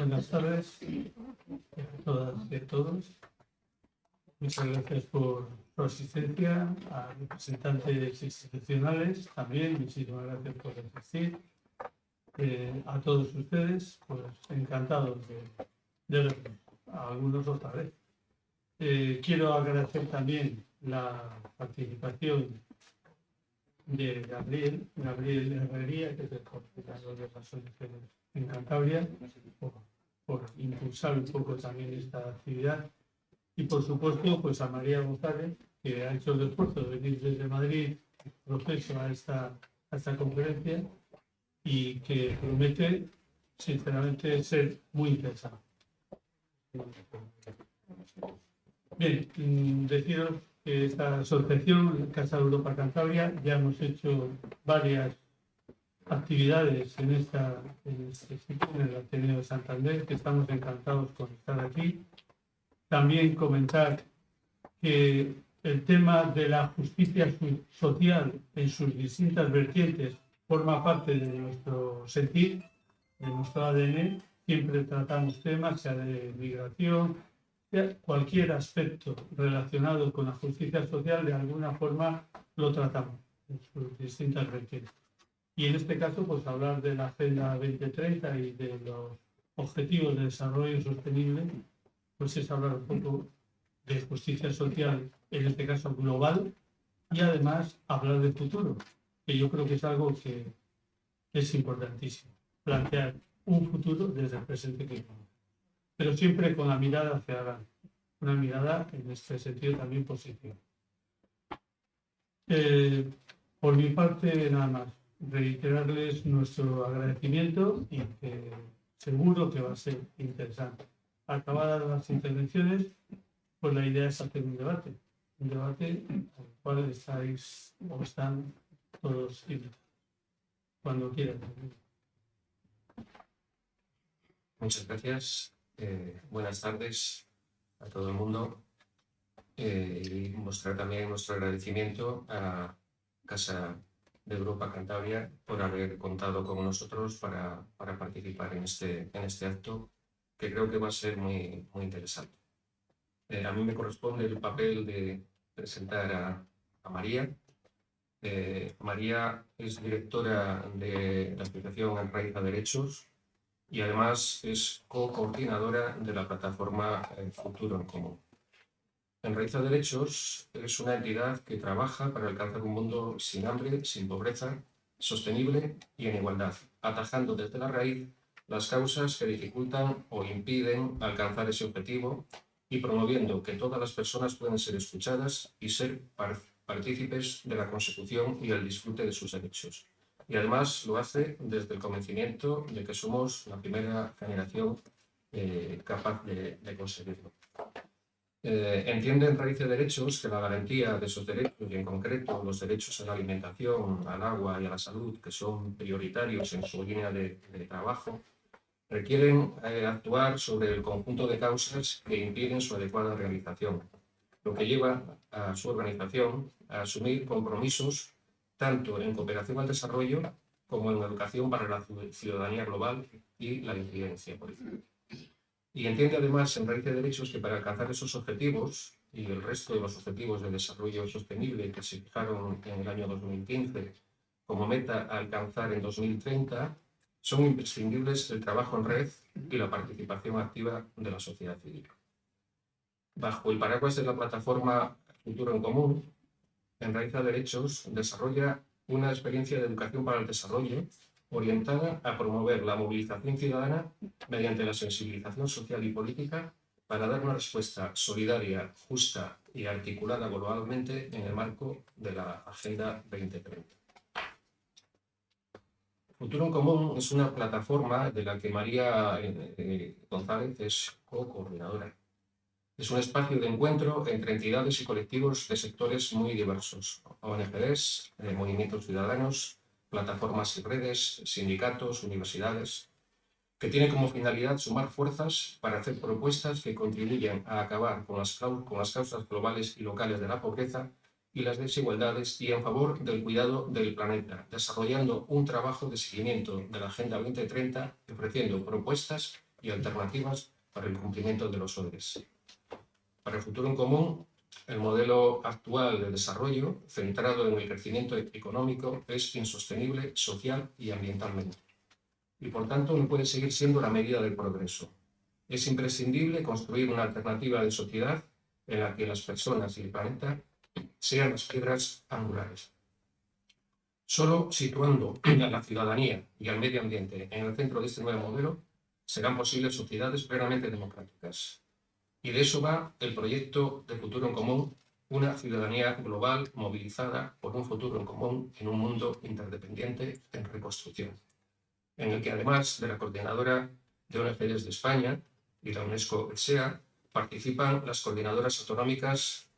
Buenas tardes a todas y a todos. Muchas gracias por su asistencia, a representantes institucionales también. Muchísimas gracias por asistir. A todos ustedes, pues encantados de verlos, a algunos otra vez. Quiero agradecer también la participación de Gabriel Herrería, que es el coordinador de las ONGs en Cantabria, por impulsar un poco también esta actividad. Y por supuesto, pues a María González, que ha hecho el esfuerzo de venir desde Madrid proceso a esta conferencia y que promete, sinceramente, ser muy interesante. Bien, deciros que esta asociación, Casa de Europa Cantabria, ya hemos hecho varias actividades en este sitio, en el Ateneo de Santander, que estamos encantados por estar aquí. También comentar que el tema de la justicia social en sus distintas vertientes forma parte de nuestro sentir, de nuestro ADN. Siempre tratamos temas, sea de migración, cualquier aspecto relacionado con la justicia social, de alguna forma lo tratamos en sus distintas vertientes. Y en este caso, pues hablar de la Agenda 2030 y de los Objetivos de Desarrollo Sostenible, pues es hablar un poco de justicia social, en este caso global, y además hablar del futuro, que yo creo que es algo que es importantísimo, plantear un futuro desde el presente que tenemos, pero siempre con la mirada hacia adelante, una mirada en este sentido también positiva. Por mi parte, nada más, reiterarles nuestro agradecimiento y que seguro que va a ser interesante. Acabadas las intervenciones, pues la idea es hacer un debate al cual estáis o están todos invitados, cuando quieran. Muchas gracias. Buenas tardes a todo el mundo. Y mostrar también nuestro agradecimiento a Casa de Europa Cantabria por haber contado con nosotros para participar en este acto, que creo que va a ser muy interesante. A mí me corresponde el papel de presentar a María. María es directora de la Asociación En Raíz a Derechos y además es co-coordinadora de la plataforma Futuro en Común. En Raíz a Derechos es una entidad que trabaja para alcanzar un mundo sin hambre, sin pobreza, sostenible y en igualdad, atajando desde la raíz las causas que dificultan o impiden alcanzar ese objetivo y promoviendo que todas las personas pueden ser escuchadas y ser partícipes de la consecución y el disfrute de sus derechos. Y además lo hace desde el convencimiento de que somos la primera generación capaz de conseguirlo. Entiende en Raíz de Derechos que la garantía de esos derechos, y en concreto los derechos a la alimentación, al agua y a la salud, que son prioritarios en su línea de trabajo, requieren actuar sobre el conjunto de causas que impiden su adecuada realización, lo que lleva a su organización a asumir compromisos tanto en cooperación al desarrollo como en educación para la ciudadanía global y la incidencia política. Y entiende además en Raíz de Derechos que para alcanzar esos objetivos y el resto de los objetivos de desarrollo sostenible que se fijaron en el año 2015 como meta a alcanzar en 2030, son imprescindibles el trabajo en red y la participación activa de la sociedad civil. Bajo el paraguas de la plataforma Futuro en Común, En Raíz a Derechos desarrolla una experiencia de educación para el desarrollo orientada a promover la movilización ciudadana mediante la sensibilización social y política para dar una respuesta solidaria, justa y articulada globalmente en el marco de la Agenda 2030. Futuro en Común es una plataforma de la que María González es co-coordinadora. Es un espacio de encuentro entre entidades y colectivos de sectores muy diversos, ONGs, movimientos ciudadanos, plataformas y redes, sindicatos, universidades, que tiene como finalidad sumar fuerzas para hacer propuestas que contribuyan a acabar con las causas globales y locales de la pobreza y las desigualdades y en favor del cuidado del planeta, desarrollando un trabajo de seguimiento de la Agenda 2030 y ofreciendo propuestas y alternativas para el cumplimiento de los ODS. Para el futuro en común, el modelo actual de desarrollo, centrado en el crecimiento económico, es insostenible social y ambientalmente. Y por tanto no puede seguir siendo la medida del progreso. Es imprescindible construir una alternativa de sociedad en la que las personas y el planeta sean las piedras angulares. Solo situando a la ciudadanía y al medio ambiente en el centro de este nuevo modelo, serán posibles sociedades plenamente democráticas. Y de eso va el proyecto de Futuro en Común, una ciudadanía global movilizada por un futuro en común en un mundo interdependiente en reconstrucción, en el que además de la coordinadora de ONGs de España y la UNESCO-ESEA, participan las coordinadoras autonómicas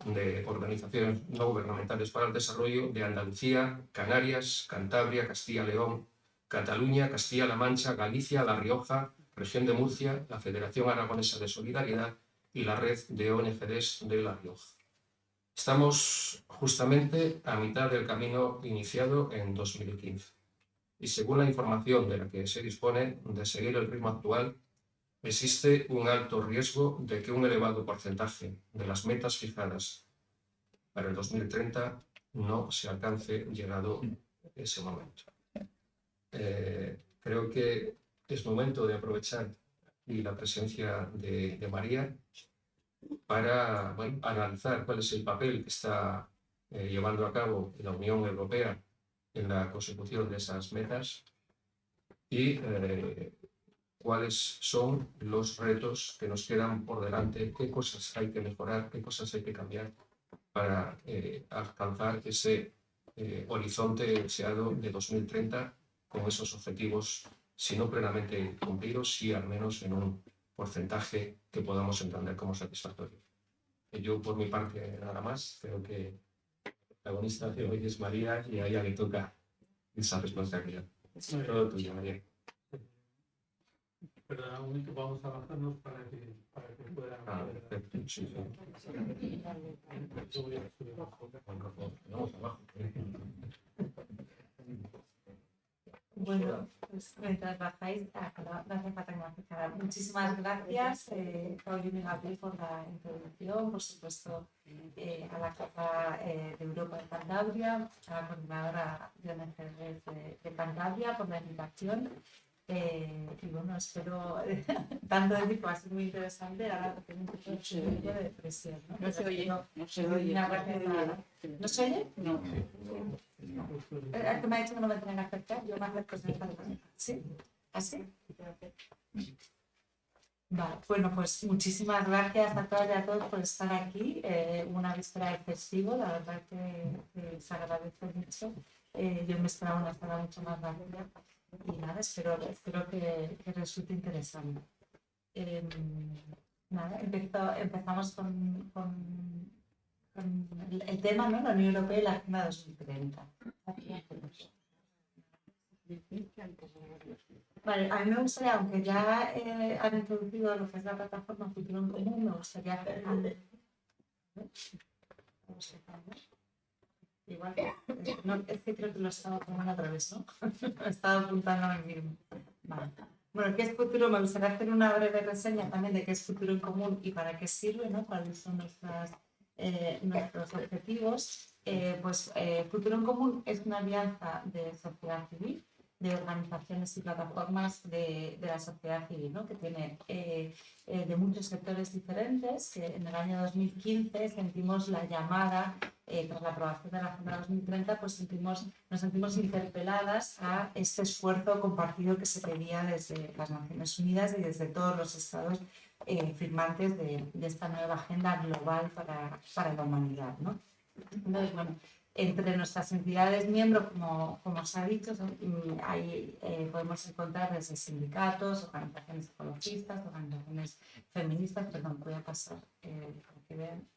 de organizaciones no gubernamentales para el desarrollo de Andalucía, Canarias, Cantabria, Castilla-León, Cataluña, Castilla-La Mancha, Galicia, La Rioja, Región de Murcia, la Federación Aragonesa de Solidaridad y la Red de ONGs de La Rioja. Estamos justamente a mitad del camino iniciado en 2015 y según la información de la que se dispone de seguir el ritmo actual, existe un alto riesgo de que un elevado porcentaje de las metas fijadas para el 2030 no se alcance llegado ese momento. Creo que es momento de aprovechar la presencia de María para analizar cuál es el papel que está llevando a cabo la Unión Europea en la consecución de esas metas y cuáles son los retos que nos quedan por delante, qué cosas hay que mejorar, qué cosas hay que cambiar para alcanzar ese horizonte deseado de 2030 con esos objetivos, si no plenamente cumplidos, sí al menos en un porcentaje que podamos entender como satisfactorio. Yo, por mi parte, nada más. Creo que la protagonista de hoy es María y a ella le toca esa responsabilidad. Todo tuyo, María. Perdona un momento, vamos a bajarnos para que pueda... Perfecto, sí, sí. Yo voy a subir abajo. Vamos abajo. Bueno, pues mientras bajáis, no hace falta que me acercara. Muchísimas gracias, Paulina y Gabriel, por la introducción, por supuesto, a la Casa de Europa de Cantabria, a la coordinadora de ONGs de Cantabria por la invitación. Y bueno, espero, tanto de tipo, ha sido muy interesante, ahora tengo un poco de depresión, ¿no? No se oye, no se oye. ¿No se oye? No. El que me ha dicho que no me tenía que acercar, yo me acerco sin falta. ¿Sí? ¿Así? Vale, bueno, pues muchísimas gracias a todas y a todos por estar aquí. Una víspera de festivo, la verdad que se agradece mucho. Yo me esperaba una estada mucho más rápida. Y nada, espero que resulte interesante. Nada, empezamos con el tema, ¿no? La Unión Europea y la Agenda 2030. Vale, a mí me gustaría, aunque ya han introducido lo que es la plataforma Futuro en Común, me gustaría hacer igual, no, es que creo que lo estaba poniendo otra vez, ¿no? Estaba apuntando a mí mismo. Vale. Bueno, ¿qué es futuro? Me gustaría hacer una breve reseña también de qué es Futuro en Común y para qué sirve, ¿no? Cuáles son nuestros objetivos. Futuro en Común es una alianza de sociedad civil, de organizaciones y plataformas de la sociedad civil, ¿no? Que tiene de muchos sectores diferentes, que en el año 2015 sentimos la llamada, tras la aprobación de la Agenda 2030, pues nos sentimos interpeladas a este esfuerzo compartido que se pedía desde las Naciones Unidas y desde todos los estados firmantes de esta nueva agenda global para la humanidad, ¿no? Entonces, bueno, entre nuestras entidades miembros, como os ha dicho, podemos encontrar desde sindicatos, organizaciones ecologistas, organizaciones feministas. Perdón, voy a pasar para que vean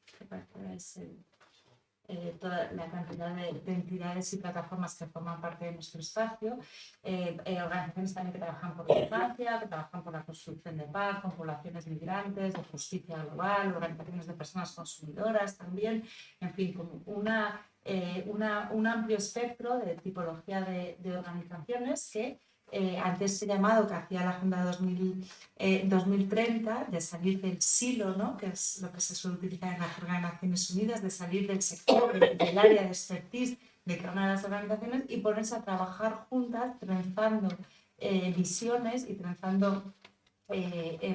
toda la cantidad de entidades y plataformas que forman parte de nuestro espacio. Organizaciones también que trabajan por la infancia, que trabajan por la construcción de paz, con poblaciones migrantes, de justicia global, organizaciones de personas consumidoras también, en fin, como un amplio espectro de tipología de organizaciones que ante llamado que hacía la Agenda 2030, de salir del silo, ¿no? Que es lo que se suele utilizar en la jerga de Naciones Unidas, de salir del sector, del área de expertise de cada una de las organizaciones y ponerse a trabajar juntas, trenzando visiones y trenzando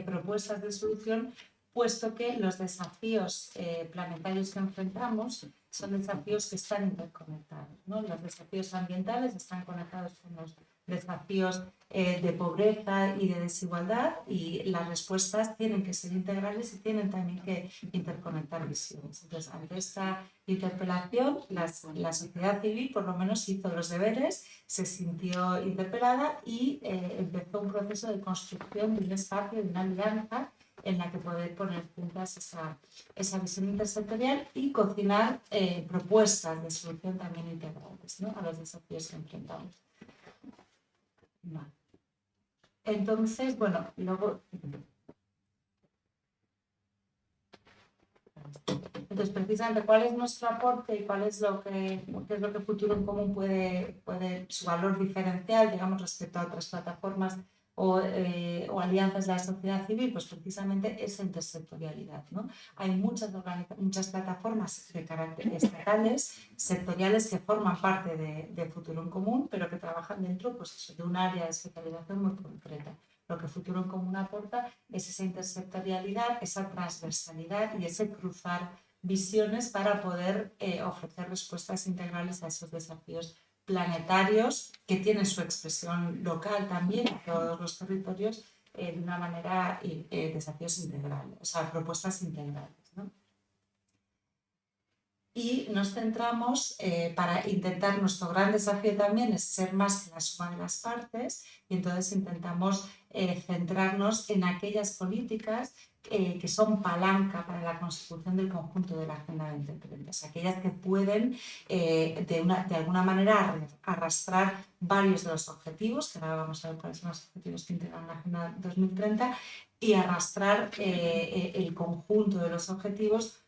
propuestas de solución, puesto que los desafíos planetarios que enfrentamos son desafíos que están interconectados, ¿no? Los desafíos ambientales están conectados con los desafíos de pobreza y de desigualdad, y las respuestas tienen que ser integrales y tienen también que interconectar visiones. Entonces, ante esta interpelación, la sociedad civil por lo menos hizo los deberes, se sintió interpelada y empezó un proceso de construcción de un espacio, de una alianza en la que poder poner juntas esa visión intersectorial y cocinar propuestas de solución también integrales, ¿no? A los desafíos que enfrentamos. Vale. Entonces, bueno, luego... Entonces, precisamente, ¿cuál es nuestro aporte y cuál es qué es lo que Futuro en Común puede su valor diferencial, digamos, respecto a otras plataformas o alianzas de la sociedad civil? Pues precisamente esa intersectorialidad, ¿no? Hay muchas plataformas de carácter estatales, sectoriales, que forman parte de Futuro en Común, pero que trabajan dentro, pues, de un área de especialización muy concreta. Lo que Futuro en Común aporta es esa intersectorialidad, esa transversalidad y ese cruzar visiones para poder ofrecer respuestas integrales a esos desafíos planetarios que tienen su expresión local también en todos los territorios, de una manera, desafíos integrales, o sea, propuestas integrales, ¿no? Y nos centramos, para intentar, nuestro gran desafío también es ser más que la suma de las partes, y entonces intentamos centrarnos en aquellas políticas que son palanca para la consecución del conjunto de la Agenda 2030, o sea, aquellas que pueden de alguna manera arrastrar varios de los objetivos, que ahora vamos a ver cuáles son los objetivos que integran la Agenda 2030, y arrastrar el conjunto de los objetivos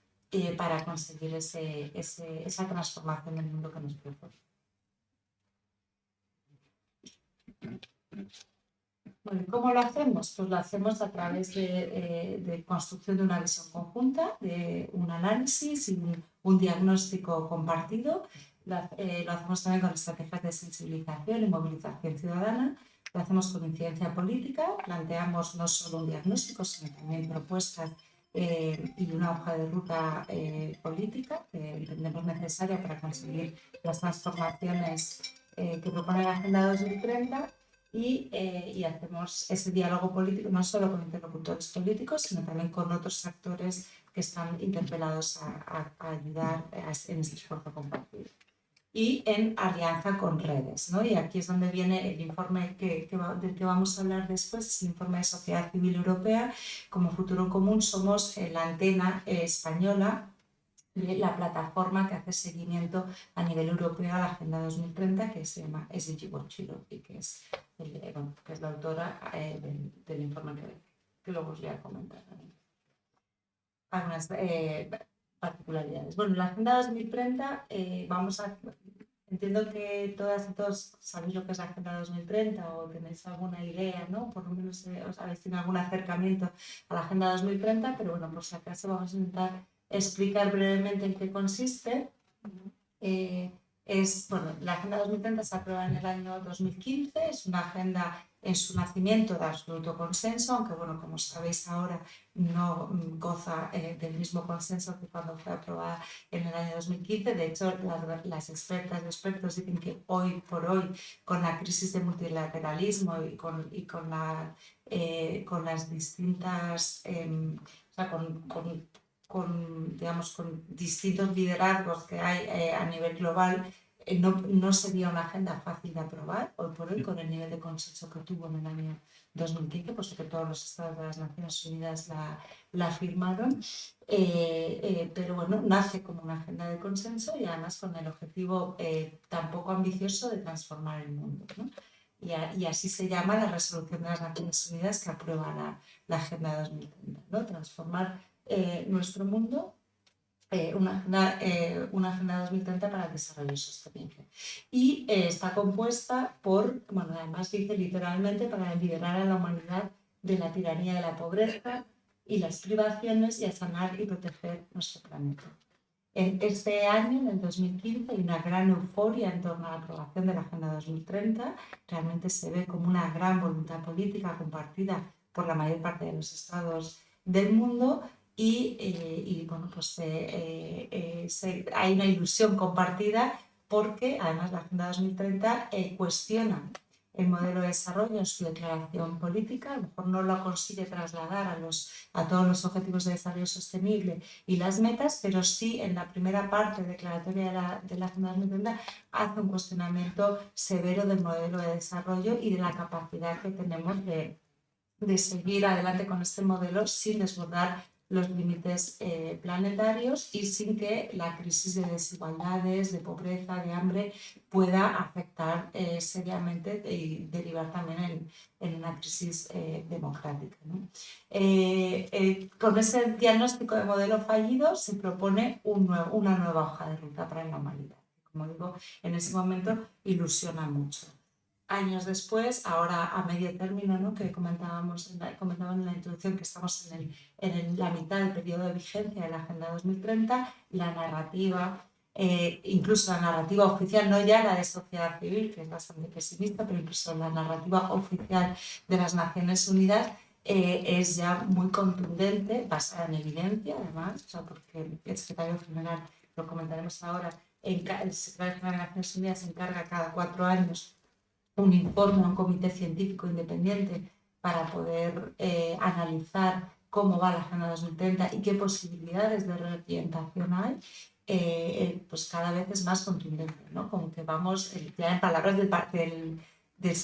para conseguir esa transformación del mundo que nos propone. Bueno, ¿cómo lo hacemos? Pues lo hacemos a través de construcción de una visión conjunta, de un análisis y un diagnóstico compartido. Lo hacemos también con estrategias de sensibilización y movilización ciudadana. Lo hacemos con incidencia política. Planteamos no solo un diagnóstico, sino también propuestas y una hoja de ruta política que entendemos necesaria para conseguir las transformaciones que propone la Agenda 2030. Y hacemos ese diálogo político no solo con interlocutores políticos, sino también con otros actores que están interpelados a ayudar en este esfuerzo compartido. Y en alianza con redes, ¿no? Y aquí es donde viene el informe del que vamos a hablar después, es el informe de Sociedad Civil Europea. Como Futuro en Común somos la antena española, la plataforma que hace seguimiento a nivel europeo a la Agenda 2030, que se llama SDG Watch Europe, y que es la autora del informe que luego os voy a comentar algunas particularidades. Bueno, la Agenda 2030, entiendo que todas y todos sabéis lo que es la Agenda 2030 o tenéis alguna idea, ¿no? Por lo menos os habéis tenido algún acercamiento a la Agenda 2030, pero bueno, por si acaso vamos a intentar explicar brevemente en qué consiste. La Agenda 2030 se aprueba en el año 2015, es una agenda en su nacimiento de absoluto consenso, aunque bueno, como sabéis ahora no goza del mismo consenso que cuando fue aprobada en el año 2015. De hecho, las expertas y expertos dicen que hoy por hoy, con la crisis de multilateralismo y con las distintas, con distintos liderazgos que hay a nivel global, no sería una agenda fácil de aprobar hoy por hoy, con el nivel de consenso que tuvo en el año 2015, puesto que todos los estados de las Naciones Unidas la firmaron. Pero bueno, nace como una agenda de consenso y además con el objetivo tan poco ambicioso de transformar el mundo, ¿no? Y así se llama la resolución de las Naciones Unidas que aprueba la Agenda 2030, ¿no? Transformar nuestro mundo una agenda 2030 para el desarrollo sostenible. Y está compuesta por, bueno, además dice literalmente, para liberar a la humanidad de la tiranía de la pobreza y las privaciones y a sanar y proteger nuestro planeta. En este año, en el 2015, hay una gran euforia en torno a la aprobación de la Agenda 2030. Realmente se ve como una gran voluntad política compartida por la mayor parte de los estados del mundo y bueno, pues hay una ilusión compartida porque además la Agenda 2030 cuestiona el modelo de desarrollo en su declaración política, a lo mejor no lo consigue trasladar a todos los objetivos de desarrollo sostenible y las metas, pero sí en la primera parte declaratoria de la Agenda 2030 hace un cuestionamiento severo del modelo de desarrollo y de la capacidad que tenemos de seguir adelante con este modelo sin desbordar los límites planetarios y sin que la crisis de desigualdades, de pobreza, de hambre pueda afectar seriamente y derivar también en una crisis democrática, ¿no? Con ese diagnóstico de modelo fallido se propone una nueva hoja de ruta para la humanidad. Como digo, en ese momento ilusiona mucho. Años después, ahora a medio término, ¿no? Que comentaba en la introducción que estamos en la mitad del periodo de vigencia de la Agenda 2030, la narrativa, incluso la narrativa oficial, no ya la de sociedad civil, que es bastante pesimista, pero incluso la narrativa oficial de las Naciones Unidas es ya muy contundente, basada en evidencia, además, o sea, porque el secretario general, lo comentaremos ahora, el secretario general de Naciones Unidas se encarga cada 4 años un informe a un comité científico independiente para poder analizar cómo va la Agenda 2030 y qué posibilidades de reorientación hay, pues cada vez es más contundente, ¿no? Como que vamos, ya en palabras del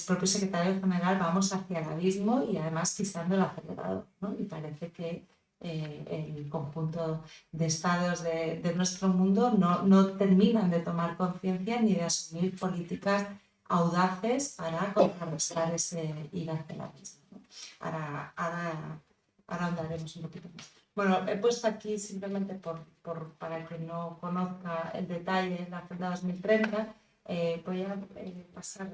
propio secretario general, vamos hacia el abismo y además pisando el acelerador, ¿no? Y parece que el conjunto de estados de nuestro mundo no terminan de tomar conciencia ni de asumir políticas audaces para contrarrestar ese ir hacia la misma, ¿no? Ahora andaremos un poquito más. Bueno, he puesto aquí simplemente para que no conozca el detalle de la Agenda 2030, voy a pasar,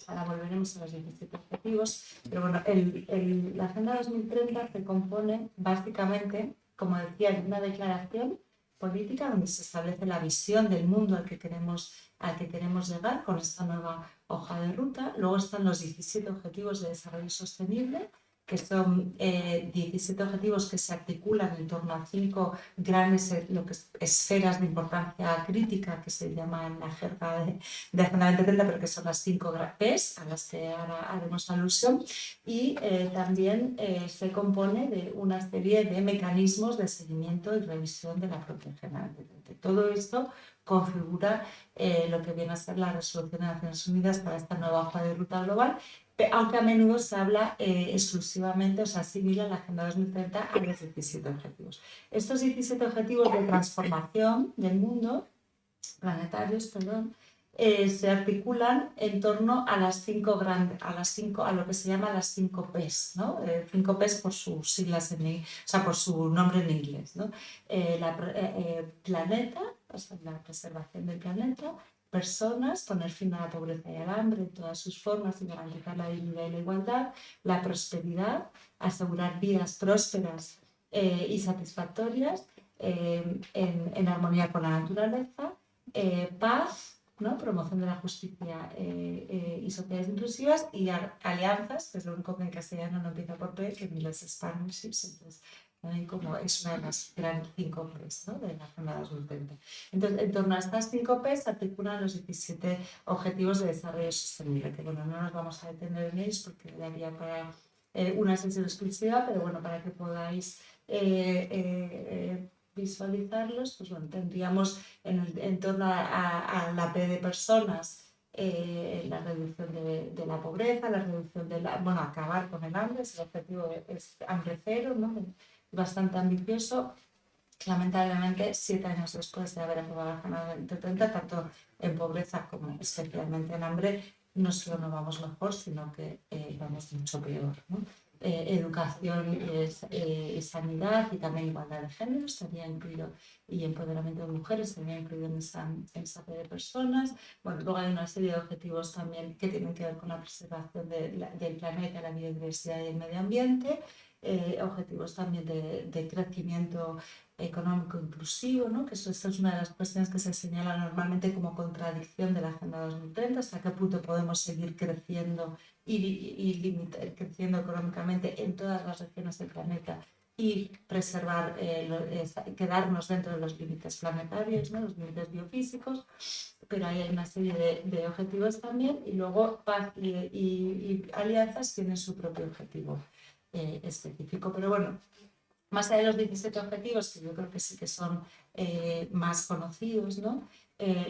ahora volveremos a los 17 objetivos, pero bueno, la Agenda 2030 se compone básicamente, como decía, de una declaración política donde se establece la visión del mundo al que queremos llegar con esta nueva hoja de ruta. Luego están los 17 Objetivos de Desarrollo Sostenible, que son 17 objetivos que se articulan en torno a 5 grandes esferas de importancia crítica, que se llama en la jerga de Agenda 2030, pero que son las 5 P's, a las que ahora haremos alusión, y también se compone de una serie de mecanismos de seguimiento y revisión de la propia Agenda 2030. Todo esto configura lo que viene a ser la resolución de Naciones Unidas para esta nueva hoja de ruta global, aunque a menudo se habla exclusivamente, o se asimila la Agenda 2030 a los 17 objetivos. Estos 17 objetivos de transformación del mundo, planetarios, se articulan en torno a a lo que se llama las 5 P's, ¿no? 5 P's por sus siglas por su nombre en inglés, ¿no? Planeta, o sea, la preservación del planeta; personas, poner fin a la pobreza y al hambre en todas sus formas y garantizar la dignidad y la igualdad; la prosperidad, asegurar vidas prósperas y satisfactorias en armonía con la naturaleza; paz, ¿no? Promoción de la justicia y sociedades inclusivas; y alianzas, que es lo único que en castellano no empieza por P, que en inglés es partnerships, entonces como es una de las grandes 5 P's, ¿no? De la Agenda 2030. Entonces, en torno a estas 5 P's se articulan los 17 Objetivos de Desarrollo Sostenible, que bueno, no nos vamos a detener en ellos porque daría para una sesión exclusiva, pero bueno, para que podáis visualizarlos, pues bueno, tendríamos en torno a la P de personas, la reducción de la pobreza, la reducción acabar con el hambre, el objetivo es hambre cero, ¿no? Bastante ambicioso. Lamentablemente, 7 años después de haber aprobado la Agenda 2030, tanto en pobreza como especialmente en hambre, no solo no vamos mejor, sino que vamos mucho peor, ¿no? educación y sanidad, y también igualdad de género estaría incluido, y empoderamiento de mujeres estaría incluido en esa red de personas. Bueno, luego hay una serie de objetivos también que tienen que ver con la preservación del planeta, la biodiversidad y el medio ambiente, objetivos también de crecimiento económico inclusivo, ¿no? Que esto es una de las cuestiones que se señala normalmente como contradicción de la Agenda 2030, hasta qué punto podemos seguir creciendo creciendo económicamente en todas las regiones del planeta y preservar, quedarnos dentro de los límites planetarios, ¿no? Los límites biofísicos, pero ahí hay una serie de objetivos también, y luego paz y alianzas tienen su propio objetivo específico. Pero bueno, más allá de los 17 objetivos, que yo creo que sí que son más conocidos, ¿no?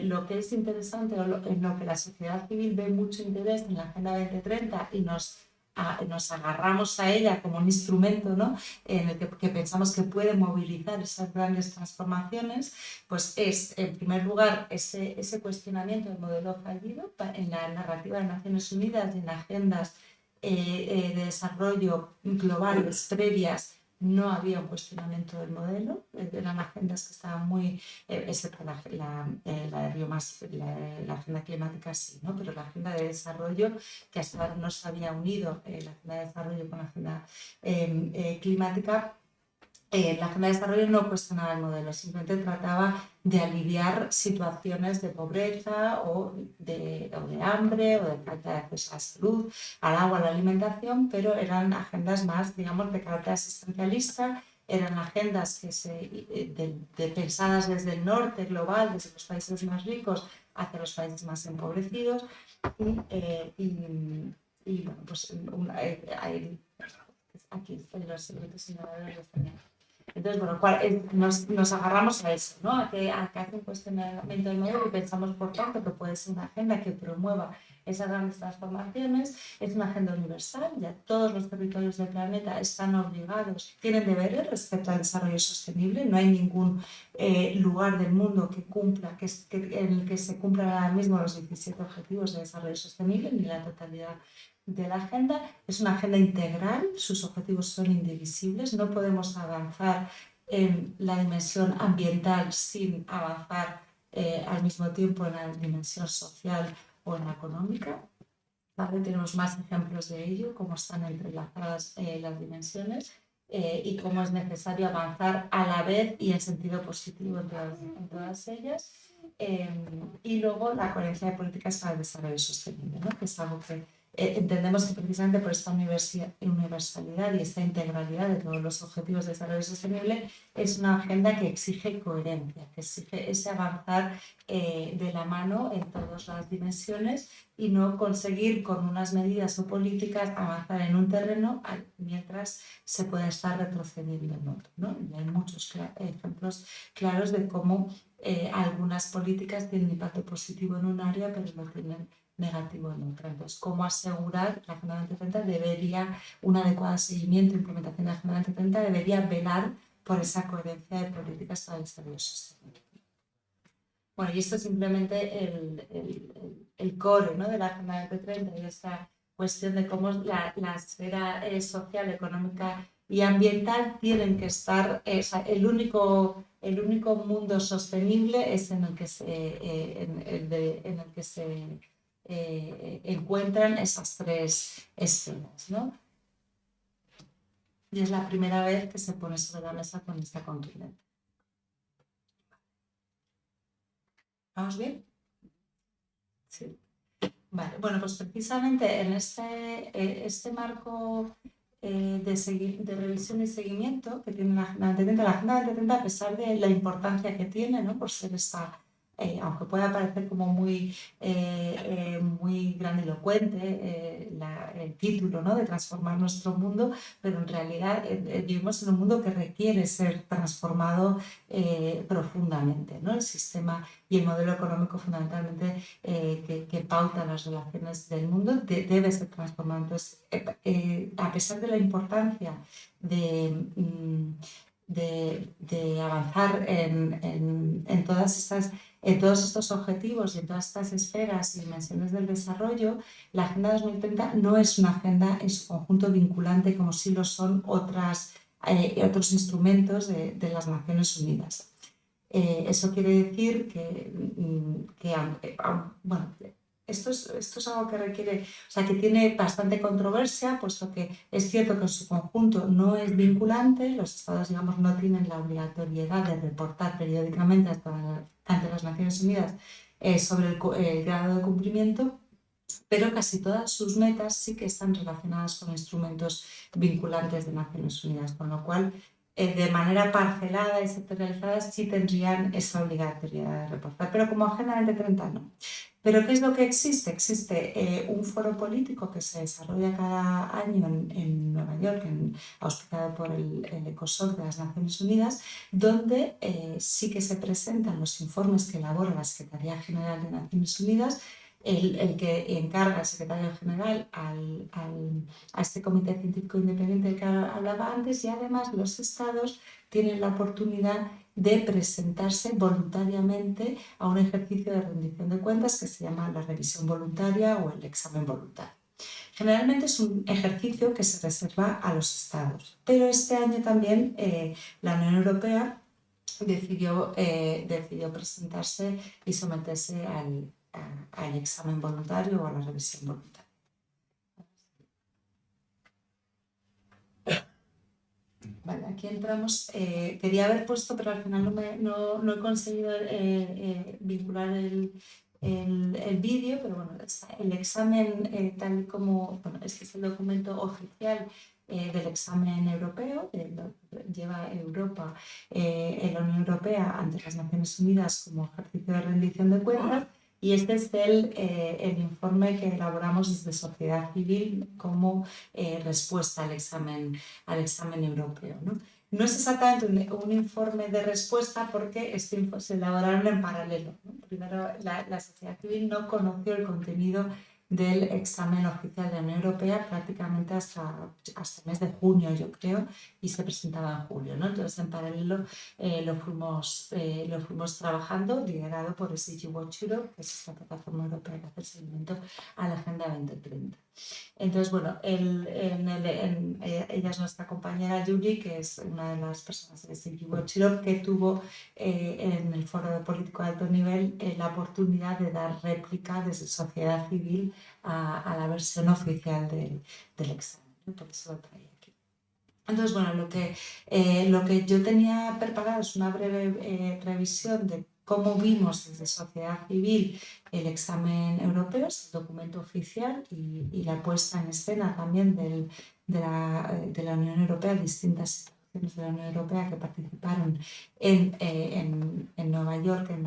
Lo que es interesante, en lo que la sociedad civil ve mucho interés en la Agenda 2030 y nos agarramos a ella como un instrumento, ¿no? En el que pensamos que puede movilizar esas grandes transformaciones, pues es, en primer lugar, ese cuestionamiento del modelo fallido en la narrativa de Naciones Unidas y en agendas de desarrollo globales previas. No había un cuestionamiento del modelo, eran agendas que estaban muy, excepto la agenda climática sí, ¿no? Pero la agenda de desarrollo, que hasta ahora no se había unido la agenda de desarrollo con la agenda climática, la agenda de desarrollo no cuestionaba el modelo, simplemente trataba de aliviar situaciones de pobreza o de hambre o de falta de acceso a la salud, al agua, a la alimentación, pero eran agendas más, digamos, de carácter asistencialista, eran agendas pensadas desde el norte global, desde los países más ricos hacia los países más empobrecidos, y bueno, pues aquí están los secretos señaladores también. Entonces, bueno, nos agarramos a eso, ¿no? A que hace un cuestionamiento del modelo y pensamos, por tanto, que puede ser una agenda que promueva esas grandes transformaciones. Es una agenda universal, ya todos los territorios del planeta están obligados, tienen deberes respecto al desarrollo sostenible. No hay ningún lugar del mundo que cumpla, en el que se cumplan ahora mismo los 17 objetivos de desarrollo sostenible, ni la totalidad de la agenda. Es una agenda integral, sus objetivos son indivisibles, no podemos avanzar en la dimensión ambiental sin avanzar al mismo tiempo en la dimensión social o en la económica. ¿Vale? Tenemos más ejemplos de ello, cómo están entrelazadas las dimensiones y cómo es necesario avanzar a la vez y en sentido positivo en todas ellas. Y luego la coherencia de políticas para el desarrollo sostenible, ¿no? Que es algo que entendemos que precisamente por esta universalidad y esta integralidad de todos los objetivos de desarrollo sostenible es una agenda que exige coherencia, que exige ese avanzar de la mano en todas las dimensiones y no conseguir con unas medidas o políticas avanzar en un terreno mientras se pueda estar retrocediendo en otro, ¿no? Y hay muchos ejemplos claros de cómo algunas políticas tienen impacto positivo en un área pero no tienen negativo en otra. Entonces, ¿cómo asegurar la Agenda 2030? Debería, un adecuado seguimiento e implementación de la Agenda 2030 debería velar por esa coherencia de políticas para el desarrollo sostenible. Bueno, y esto es simplemente el core, ¿no? De la Agenda 2030 y esta cuestión de cómo la esfera social, económica y ambiental tienen que estar, el único mundo sostenible es en el que se encuentran esas tres esferas, ¿no? Y es la primera vez que se pone sobre la mesa con esta contundencia. ¿Vamos bien? Sí. Vale. Bueno, pues precisamente en este marco de revisión y seguimiento que tiene la Agenda 2030, a pesar de la importancia que tiene, ¿no? Por ser esta, aunque pueda parecer como muy grandilocuente el título, ¿no? De transformar nuestro mundo, pero en realidad vivimos en un mundo que requiere ser transformado profundamente, ¿no? El sistema y el modelo económico fundamentalmente que pauta las relaciones del mundo debe ser transformado. Entonces, a pesar de la importancia de de avanzar en todos estos objetivos y en todas estas esferas y dimensiones del desarrollo, la Agenda 2030 no es una agenda en su conjunto vinculante como sí lo son otros instrumentos de las Naciones Unidas. Eso quiere decir que bueno, esto es algo que requiere, o sea, que tiene bastante controversia, puesto que es cierto que en su conjunto no es vinculante, los estados, digamos, no tienen la obligatoriedad de reportar periódicamente ante las Naciones Unidas sobre el grado de cumplimiento, pero casi todas sus metas sí que están relacionadas con instrumentos vinculantes de Naciones Unidas, con lo cual de manera parcelada y sectorializada sí tendrían esa obligatoriedad de reportar, pero como Agenda 2030 no. ¿Pero qué es lo que existe? Existe un foro político que se desarrolla cada año en Nueva York, auspiciado por el ECOSOC de las Naciones Unidas, donde sí que se presentan los informes que elabora la Secretaría General de Naciones Unidas, el que encarga al secretario general a este comité científico independiente del que hablaba antes, y además los estados tienen la oportunidad de presentarse voluntariamente a un ejercicio de rendición de cuentas que se llama la revisión voluntaria o el examen voluntario. Generalmente es un ejercicio que se reserva a los estados, pero este año también la Unión Europea decidió presentarse y someterse al examen voluntario o a la revisión voluntaria. Vale, aquí entramos. Quería haber puesto, pero al final no he conseguido vincular el vídeo, pero bueno, el examen tal como, bueno, este es el documento oficial del examen europeo, lleva Europa, la Unión Europea ante las Naciones Unidas como ejercicio de rendición de cuentas. Y este es el informe que elaboramos desde Sociedad Civil como respuesta al examen europeo, ¿no? No es exactamente un informe de respuesta porque se elaboraron en paralelo, ¿no? Primero, la sociedad civil no conoció el contenido del examen oficial de la Unión Europea prácticamente hasta el mes de junio, yo creo, y se presentaba en julio, ¿no? Entonces, en paralelo lo fuimos trabajando, liderado por SDG Watch Europe, que es esta plataforma europea que hace seguimiento a la Agenda 2030. Entonces, bueno, ella es nuestra compañera Julie, que es una de las personas de SDG Watch Europe, que tuvo en el foro de político de alto nivel la oportunidad de dar réplica desde sociedad civil a la versión oficial del examen, ¿no? Por eso lo traía aquí. Entonces, bueno, lo que yo tenía preparado es una breve revisión de cómo vimos desde sociedad civil el examen europeo, es el documento oficial, y la puesta en escena también de la Unión Europea, distintas instituciones de la Unión Europea que participaron en Nueva York en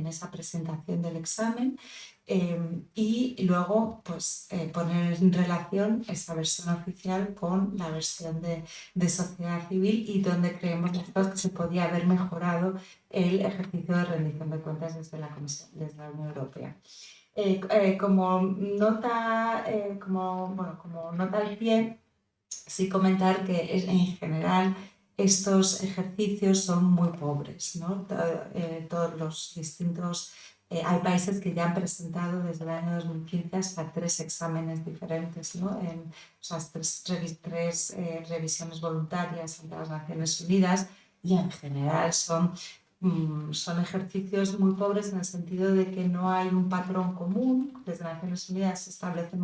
esa presentación del examen. Y luego poner en relación esta versión oficial con la versión de sociedad civil, y donde creemos nosotros que se podía haber mejorado el ejercicio de rendición de cuentas desde la Unión Europea. Como nota al pie, sí comentar que en general estos ejercicios son muy pobres, ¿no? Todos los distintos... hay países que ya han presentado desde el año 2015 hasta 3 exámenes diferentes, ¿no? O sea, tres revisiones voluntarias ante las Naciones Unidas, y en general son ejercicios muy pobres en el sentido de que no hay un patrón común. Desde Naciones Unidas se establecen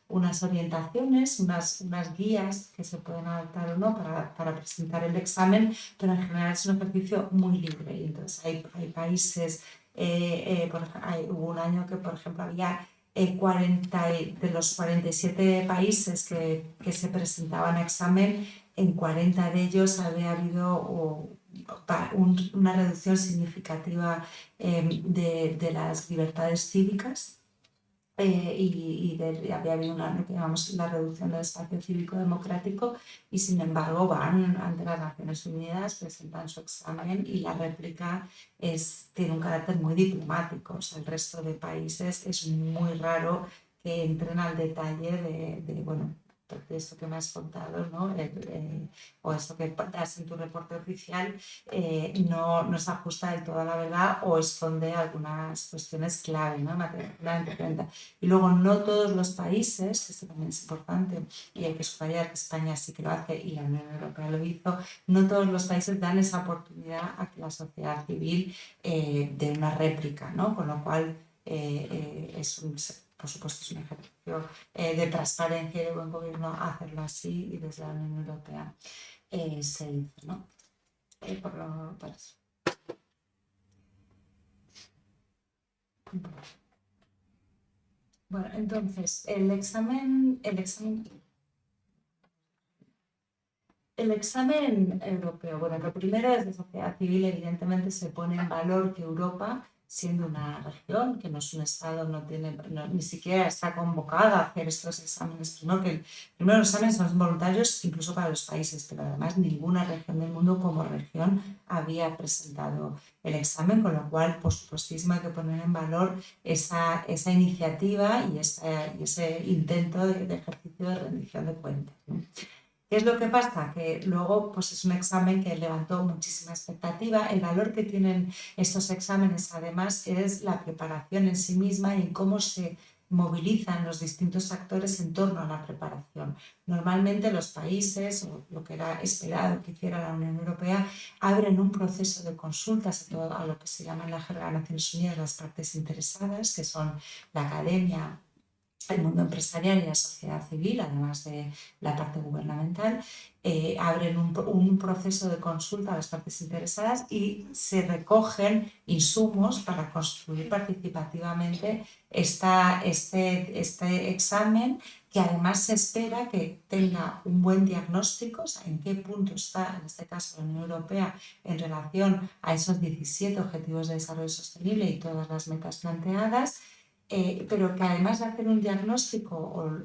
unas orientaciones, unas guías que se pueden adaptar o no para presentar el examen, pero en general es un ejercicio muy libre. Y entonces hay países... hubo un año que, por ejemplo, había 40 de los 47 países que se presentaban a examen, en 40 de ellos había habido una reducción significativa de las libertades cívicas, y había habido lo que llamamos la reducción del espacio cívico-democrático, y sin embargo van ante las Naciones Unidas, presentan su examen, y la réplica tiene un carácter muy diplomático. O sea, el resto de países es muy raro que entren al detalle de esto que me has contado, ¿no? o esto que das en tu reporte oficial no se ajusta del todo a la verdad o esconde algunas cuestiones clave, ¿no? Y luego no todos los países, esto también es importante y hay que subrayar que España sí que lo hace y la Unión Europea lo hizo, no todos los países dan esa oportunidad a que la sociedad civil dé una réplica, ¿no? Con lo cual por supuesto es un ejercicio de transparencia y de buen gobierno hacerlo así y desde la Unión Europea se hizo, ¿no? Por eso. Bueno, entonces, el examen europeo, bueno, lo primero desde sociedad civil evidentemente se pone en valor que Europa, siendo una región, que no es un Estado, ni siquiera está convocada a hacer estos exámenes, primero los exámenes son voluntarios incluso para los países, pero además ninguna región del mundo como región había presentado el examen, con lo cual por supuestísimo hay que poner en valor esa iniciativa y ese intento de ejercicio de rendición de cuentas, ¿no? ¿Qué es lo que pasa? Que luego pues es un examen que levantó muchísima expectativa. El valor que tienen estos exámenes además es la preparación en sí misma y en cómo se movilizan los distintos actores en torno a la preparación. Normalmente los países, o lo que era esperado que hiciera la Unión Europea, abren un proceso de consultas a lo que se llama en la jerga de Naciones Unidas las partes interesadas, que son la academia, el mundo empresarial y la sociedad civil, además de la parte gubernamental, abren un proceso de consulta a las partes interesadas y se recogen insumos para construir participativamente este examen, que además se espera que tenga un buen diagnóstico, o sea, en qué punto está, en este caso, la Unión Europea en relación a esos 17 Objetivos de Desarrollo Sostenible y todas las metas planteadas, pero que además de hacer un diagnóstico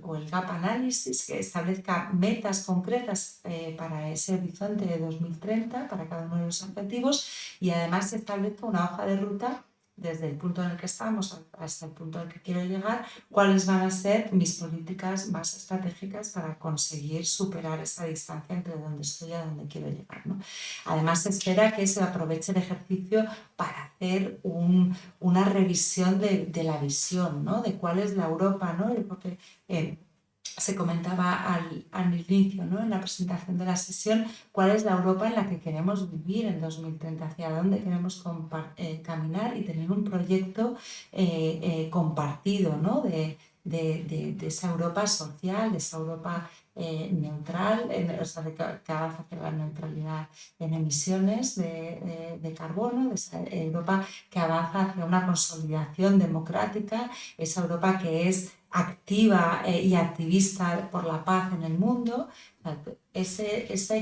o el gap análisis que establezca metas concretas para ese horizonte de 2030 para cada uno de los objetivos, y además se establezca una hoja de ruta desde el punto en el que estamos hasta el punto al que quiero llegar, cuáles van a ser mis políticas más estratégicas para conseguir superar esa distancia entre donde estoy y a donde quiero llegar, ¿no? Además se espera que se aproveche el ejercicio para hacer una revisión de la visión, ¿no? De cuál es la Europa, ¿no? Porque se comentaba al inicio, ¿no? En la presentación de la sesión, cuál es la Europa en la que queremos vivir en 2030, hacia dónde queremos caminar y tener un proyecto compartido, ¿no? De esa Europa social, de esa Europa neutral, o sea, que avanza hacia la neutralidad en emisiones de carbono, de esa Europa que avanza hacia una consolidación democrática, esa Europa que es activa y activista por la paz en el mundo.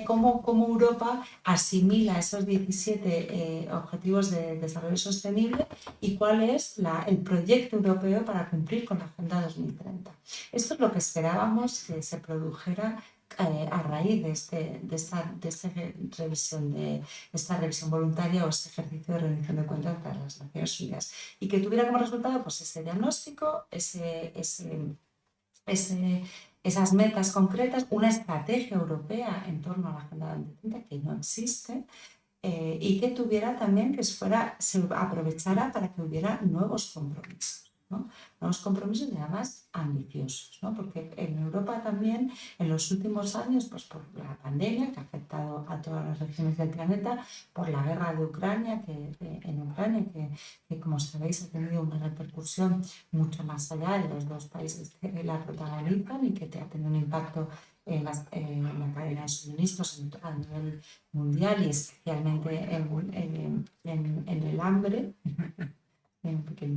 Cómo Europa asimila esos 17 objetivos de desarrollo sostenible y cuál es el proyecto europeo para cumplir con la Agenda 2030. Esto es lo que esperábamos que se produjera a raíz de esta revisión voluntaria o este ejercicio de rendición de cuentas para las Naciones Unidas, y que tuviera como resultado pues ese diagnóstico, esas metas concretas, una estrategia europea en torno a la Agenda 2030 que no existe, y que tuviera también se aprovechara para que hubiera nuevos compromisos, ¿no? Nuevos compromisos y además ambiciosos, ¿no? Porque en Europa también en los últimos años, pues por la pandemia que ha afectado a todas las regiones del planeta, por la guerra de Ucrania, que como sabéis ha tenido una repercusión mucho más allá de los dos países que la protagonizan y que ha tenido un impacto en la cadena de suministros a nivel mundial y especialmente en el hambre. Entonces,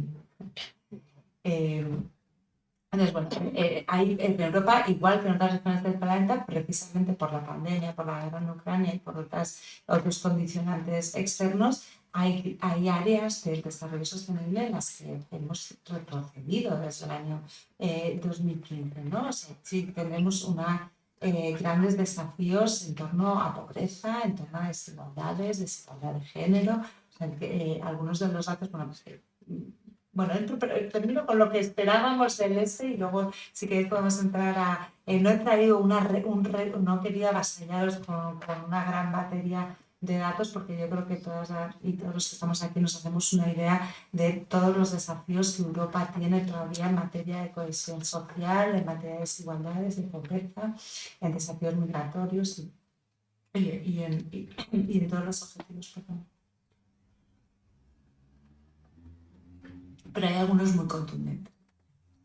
bueno, en Europa, igual que en otras regiones del planeta, precisamente por la pandemia, por la guerra en Ucrania y por otros condicionantes externos, hay áreas del desarrollo sostenible en las que hemos retrocedido desde el año 2015, ¿no? O sea, sí tenemos grandes desafíos en torno a pobreza, en torno a desigualdad de género. O sea, algunos de los datos, bueno, termino con lo que esperábamos del y luego si queréis podemos entrar No he traído no he querido avasallaros con una gran batería de datos, porque yo creo que todos los que estamos aquí nos hacemos una idea de todos los desafíos que Europa tiene todavía en materia de cohesión social, en materia de desigualdades, de pobreza, en desafíos migratorios y en todos los objetivos. Perdón. Pero hay algunos muy contundentes.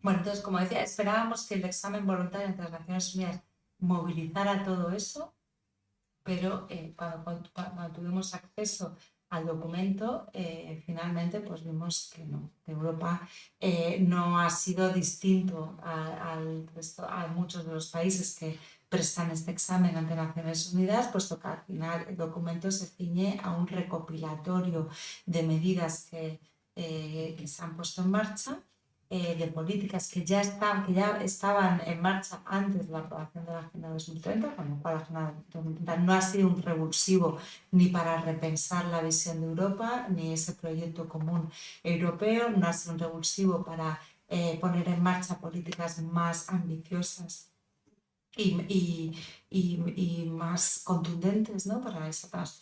Bueno, entonces, como decía, esperábamos que el examen voluntario entre las Naciones Unidas movilizara todo eso, pero cuando tuvimos acceso al documento, finalmente pues vimos que no, que Europa no ha sido distinto a muchos de los países que prestan este examen ante Naciones Unidas, puesto que al final el documento se ciñe a un recopilatorio de medidas que se han puesto en marcha, de políticas que ya estaban en marcha antes de la aprobación de la Agenda 2030, con lo cual la Agenda 2030 no ha sido un revulsivo ni para repensar la visión de Europa, ni ese proyecto común europeo, no ha sido un revulsivo para poner en marcha políticas más ambiciosas y más contundentes, ¿no? Para esas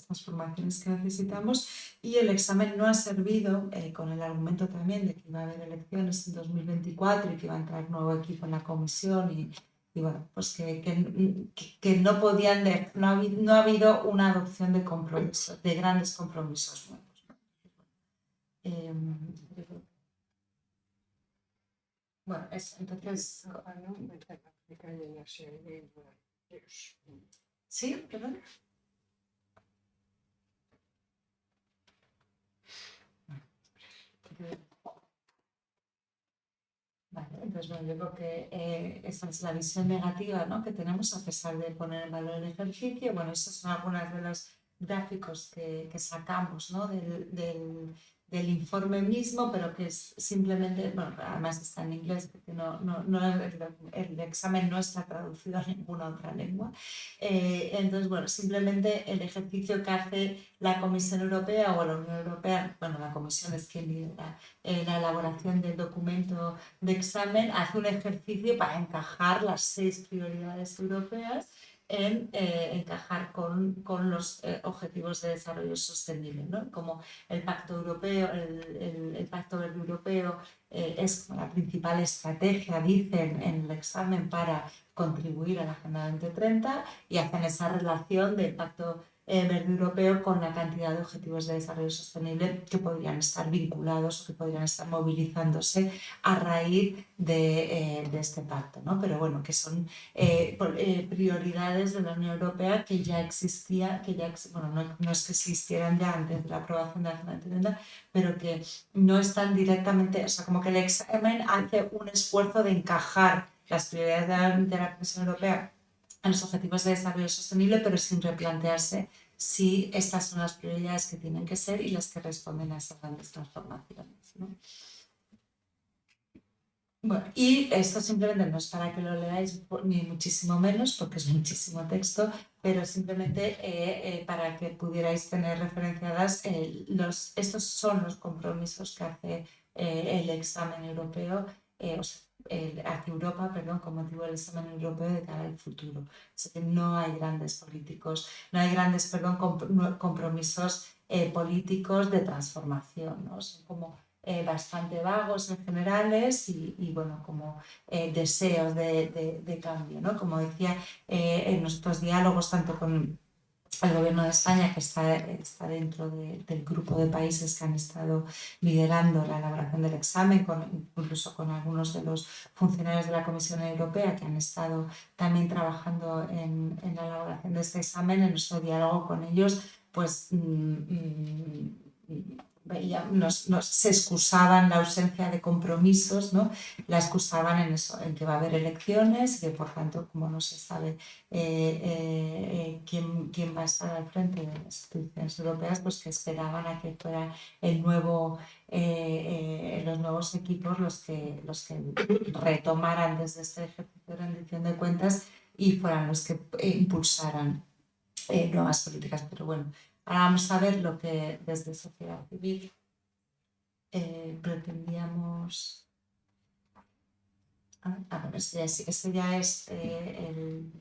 transformaciones que necesitamos, y el examen no ha servido con el argumento también de que iba a haber elecciones en 2024 y que iba a entrar nuevo equipo en la comisión y bueno, pues que no podían, no ha habido una adopción de compromisos, de grandes compromisos nuevos. Bueno, eso, entonces... ¿Sí? ¿Perdón? Vale, entonces bueno, yo creo que esa es la visión negativa, ¿no?, que tenemos a pesar de poner en valor el ejercicio. Bueno, estos son algunos de los gráficos que sacamos, ¿no?, del informe mismo, pero que es simplemente, bueno, además está en inglés, porque el examen no está traducido a ninguna otra lengua. Entonces, bueno, simplemente el ejercicio que hace la Comisión Europea o la Unión Europea, bueno, la Comisión es quien lidera la elaboración del documento de examen, hace un ejercicio para encajar las 6 prioridades europeas en encajar con los objetivos de desarrollo sostenible, ¿no? Como el Pacto Europeo, el Pacto Verde Europeo es la principal estrategia, dicen en el examen, para contribuir a la Agenda 2030, y hacen esa relación del Pacto Verde Europeo con la cantidad de objetivos de desarrollo sostenible que podrían estar vinculados o que podrían estar movilizándose a raíz de este pacto, ¿no? Pero bueno, que son prioridades de la Unión Europea que ya existían, bueno, no es que existieran ya antes de la aprobación de la Agenda 2030, pero que no están directamente, o sea, como que el examen hace un esfuerzo de encajar las prioridades de la Comisión Europea en los objetivos de desarrollo sostenible, pero sin replantearse si estas son las prioridades que tienen que ser y las que responden a esas grandes transformaciones, ¿no? Bueno, y esto simplemente no es para que lo leáis, ni muchísimo menos, porque es muchísimo texto, pero simplemente para que pudierais tener referenciadas estos son los compromisos que hace el examen europeo, hace Europa, perdón, con motivo del examen europeo de cara al futuro. O sea que no hay grandes políticos, no hay grandes, compromisos políticos de transformación, ¿no? Son como bastante vagos en generales y bueno, como deseos de cambio, ¿no? Como decía, en nuestros diálogos tanto con el Gobierno de España, que está dentro del grupo de países que han estado liderando la elaboración del examen, incluso con algunos de los funcionarios de la Comisión Europea que han estado también trabajando en la elaboración de este examen. En nuestro diálogo con ellos, pues se excusaban la ausencia de compromisos, ¿no? La excusaban en eso, en que va a haber elecciones y que por tanto, como no se sabe quién va a estar al frente de las instituciones europeas, pues que esperaban a que fuera los nuevos equipos los que retomaran desde este ejercicio de rendición de cuentas y fueran los que impulsaran nuevas políticas. Pero bueno, ahora vamos a ver lo que desde sociedad civil pretendíamos Este ya es el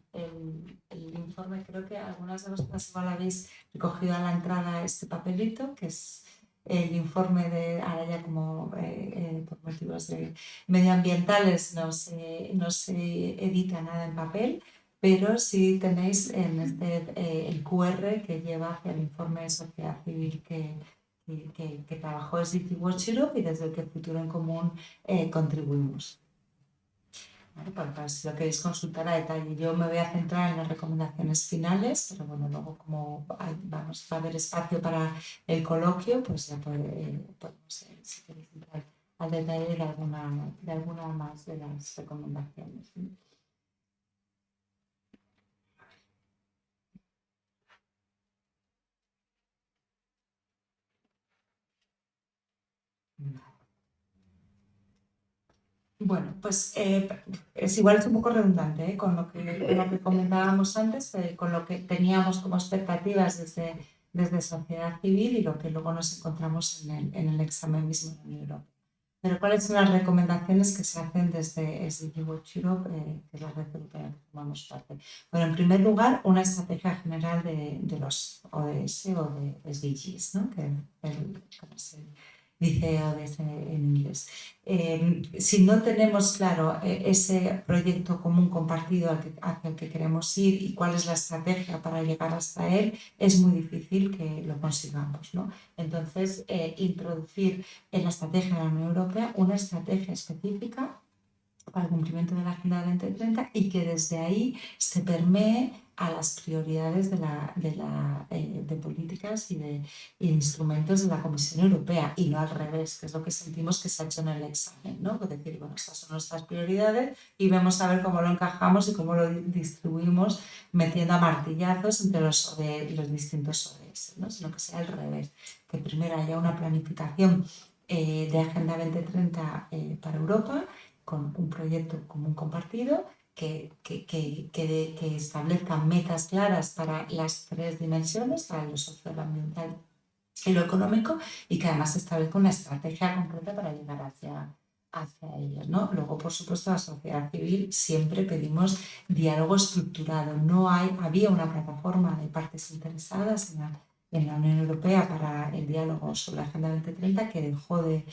informe. Creo que algunas de vosotras igual habéis recogido a la entrada este papelito, que es el informe de, ahora ya como por motivos medioambientales no se edita nada en papel, pero sí tenéis en el QR que lleva hacia el informe de sociedad civil que trabajó SDG Watch Europe y desde el que Futuro en Común contribuimos. ¿Vale? Para si lo queréis consultar a detalle. Yo me voy a centrar en las recomendaciones finales, pero bueno, luego como va a haber espacio para el coloquio, pues ya podemos, si queréis entrar al detalle de alguna más de las recomendaciones. Bueno, pues es igual, es un poco redundante con lo que comentábamos antes, con lo que teníamos como expectativas desde sociedad civil y lo que luego nos encontramos en el examen mismo de la Unión Europea. Pero ¿cuáles son las recomendaciones que se hacen desde SDG Watch Europe, que es la red europea que formamos parte? Bueno, en primer lugar, una estrategia general de los ODS o de SDGs, ¿no? Como se dice ODS en inglés. Si no tenemos claro ese proyecto común compartido hacia el que queremos ir y cuál es la estrategia para llegar hasta él, es muy difícil que lo consigamos, ¿no? Entonces, introducir en la estrategia de la Unión Europea una estrategia específica para el cumplimiento de la Agenda 2030 y que desde ahí se permee a las prioridades de políticas y de instrumentos de la Comisión Europea y no al revés, que es lo que sentimos que se ha hecho en el examen, ¿no? Es decir, bueno, estas son nuestras prioridades y vemos a ver cómo lo encajamos y cómo lo distribuimos metiendo a martillazos entre los distintos ODS, ¿no? Sino que sea al revés, que primero haya una planificación de Agenda 2030 para Europa con un proyecto común compartido que establezca metas claras para las tres dimensiones, para lo social, lo ambiental y lo económico, y que además establezca una estrategia concreta para llegar hacia ellos, ¿no? Luego, por supuesto, la sociedad civil siempre pedimos diálogo estructurado. Había una plataforma de partes interesadas en la Unión Europea para el diálogo sobre la Agenda 2030 que dejó de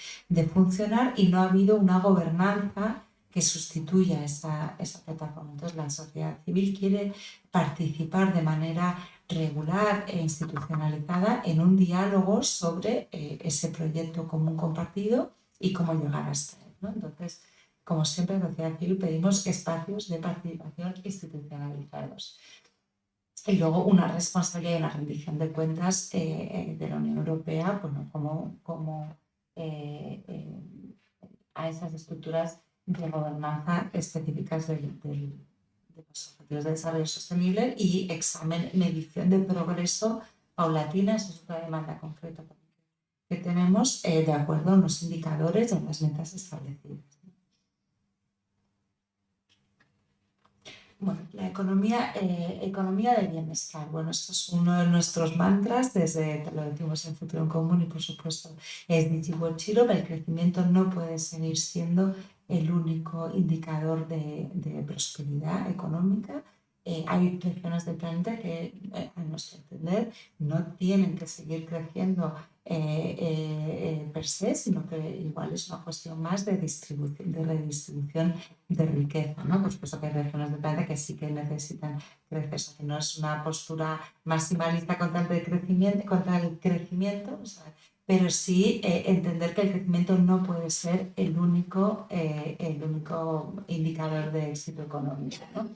funcionar y no ha habido una gobernanza que sustituya esa plataforma. Entonces, la sociedad civil quiere participar de manera regular e institucionalizada en un diálogo sobre ese proyecto común compartido y cómo llegar hasta él, ¿no? Entonces, como siempre, en la sociedad civil pedimos espacios de participación institucionalizados. Y luego una responsabilidad y una rendición de cuentas de la Unión Europea, bueno, como a esas estructuras de gobernanza específicas de los objetivos de desarrollo sostenible y medición de progreso paulatina. Eso es otra demanda concreta que tenemos de acuerdo a unos indicadores y a unas metas establecidas. Bueno, la economía del bienestar. Bueno, esto es uno de nuestros mantras, lo decimos en Futuro en Común y por supuesto es SDG Watch Europe. El crecimiento no puede seguir siendo el único indicador de prosperidad económica. Hay regiones del planeta que, a nuestro entender, no tienen que seguir creciendo per se, sino que igual es una cuestión más de redistribución de riqueza, ¿no? Por supuesto que hay regiones del planeta que sí que necesitan crecer, o sea, que no es una postura maximalista contra el crecimiento, o sea, pero sí entender que el crecimiento no puede ser el único indicador de éxito económico, ¿no?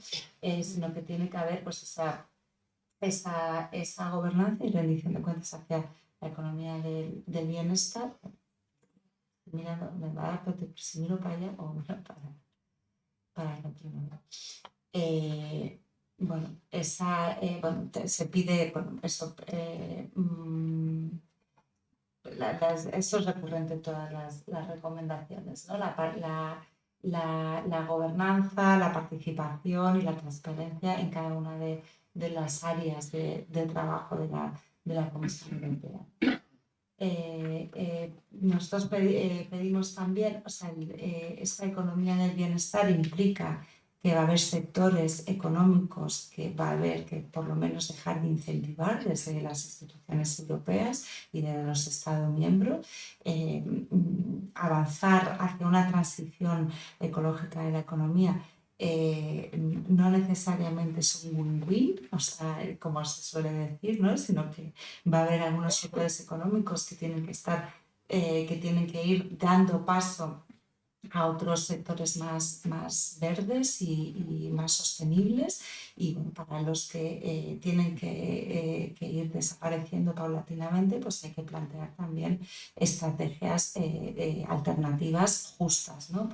Sino que tiene que haber pues esa gobernanza y rendición de cuentas hacia la economía del bienestar. Mirando, me va a dar, pero si miro para allá o miro para lo primero. Bueno, se pide, bueno, eso, eso es recurrente en todas las recomendaciones, ¿no? La gobernanza, la participación y la transparencia en cada una de las áreas de trabajo de la Comisión Europea. nosotros pedimos también, o sea, esta economía del bienestar implica que va a haber sectores económicos que va a haber que por lo menos dejar de incentivar desde las instituciones europeas y de los Estados miembros, avanzar hacia una transición ecológica de la economía. No necesariamente es un win-win, o sea, como se suele decir, ¿no? Sino que va a haber algunos sectores económicos que tienen que ir dando paso a otros sectores más verdes y más sostenibles, y bueno, para los que tienen que ir desapareciendo paulatinamente, pues hay que plantear también estrategias alternativas justas, ¿no?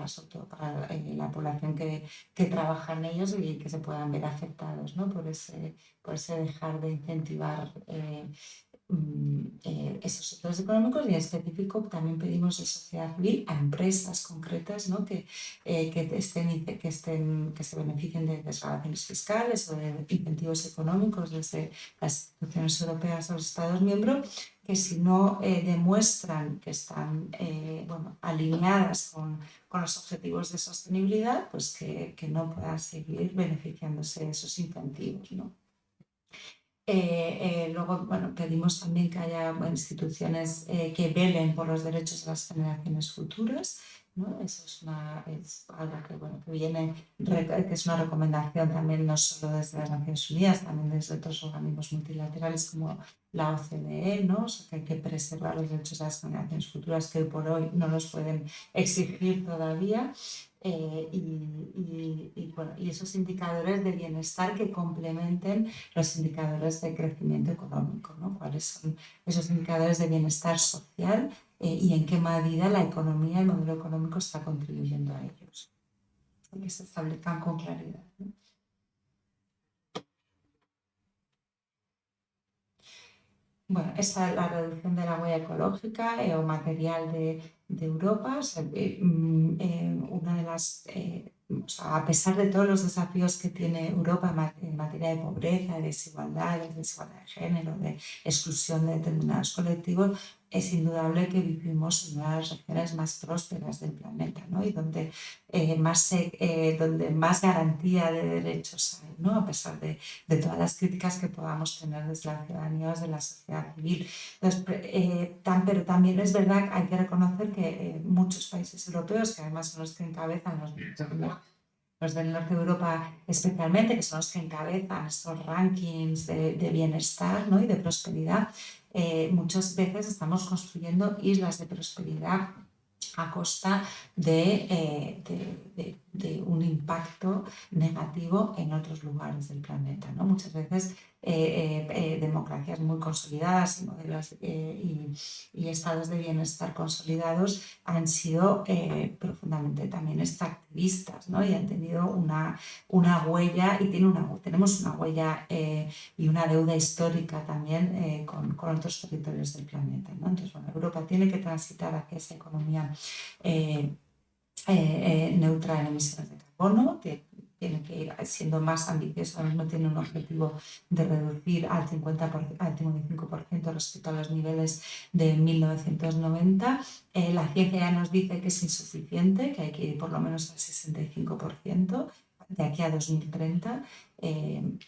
Sobre todo para la población que trabaja en ellos y que se puedan ver afectados, ¿no? por ese dejar de incentivar esos sectores económicos, y en específico también pedimos de sociedad civil a empresas concretas, ¿no? que se beneficien de desgravaciones fiscales o de incentivos económicos desde las instituciones europeas o los Estados miembros, que si no demuestran que están alineadas con los objetivos de sostenibilidad, pues que no puedan seguir beneficiándose de esos incentivos, ¿no? Luego, bueno, pedimos también que haya instituciones que velen por los derechos de las generaciones futuras, ¿no? Eso es algo que, bueno, que es una recomendación también no solo desde las Naciones Unidas, también desde otros organismos multilaterales como la OCDE, ¿no? O sea, que hay que preservar los derechos de las generaciones futuras que hoy por hoy no los pueden exigir todavía. Y esos indicadores de bienestar que complementen los indicadores de crecimiento económico, ¿no? ¿Cuáles son esos indicadores de bienestar social y en qué medida la economía, el modelo económico está contribuyendo a ellos? Y que se establezcan con claridad, ¿no? Bueno, esta es la reducción de la huella ecológica o material de Europa. O sea, una de las, o sea, a pesar de todos los desafíos que tiene Europa en materia de pobreza, de desigualdad de género, de exclusión de determinados colectivos, es indudable que vivimos en una de las regiones más prósperas del planeta, ¿no? Y donde más garantía de derechos hay, ¿no? A pesar de todas las críticas que podamos tener desde la ciudadanía o desde la sociedad civil. Entonces, pero también es verdad que hay que reconocer que muchos países europeos, que además son los que encabezan los del norte de Europa especialmente, que son los que encabezan estos rankings de bienestar, ¿no? Y de prosperidad, muchas veces estamos construyendo islas de prosperidad a costa de un impacto negativo en otros lugares del planeta, ¿no? Muchas veces democracias muy consolidadas y estados de bienestar consolidados han sido profundamente también extractivistas, ¿no? Y han tenido una huella, y tenemos una huella y una deuda histórica también con otros territorios del planeta, ¿no? Entonces, bueno, Europa tiene que transitar hacia esa economía neutra en emisiones de carbono, tiene que ir siendo más ambiciosa, ahora mismo tiene un objetivo de reducir al 55% respecto a los niveles de 1990. La ciencia ya nos dice que es insuficiente, que hay que ir por lo menos al 65% de aquí a 2030.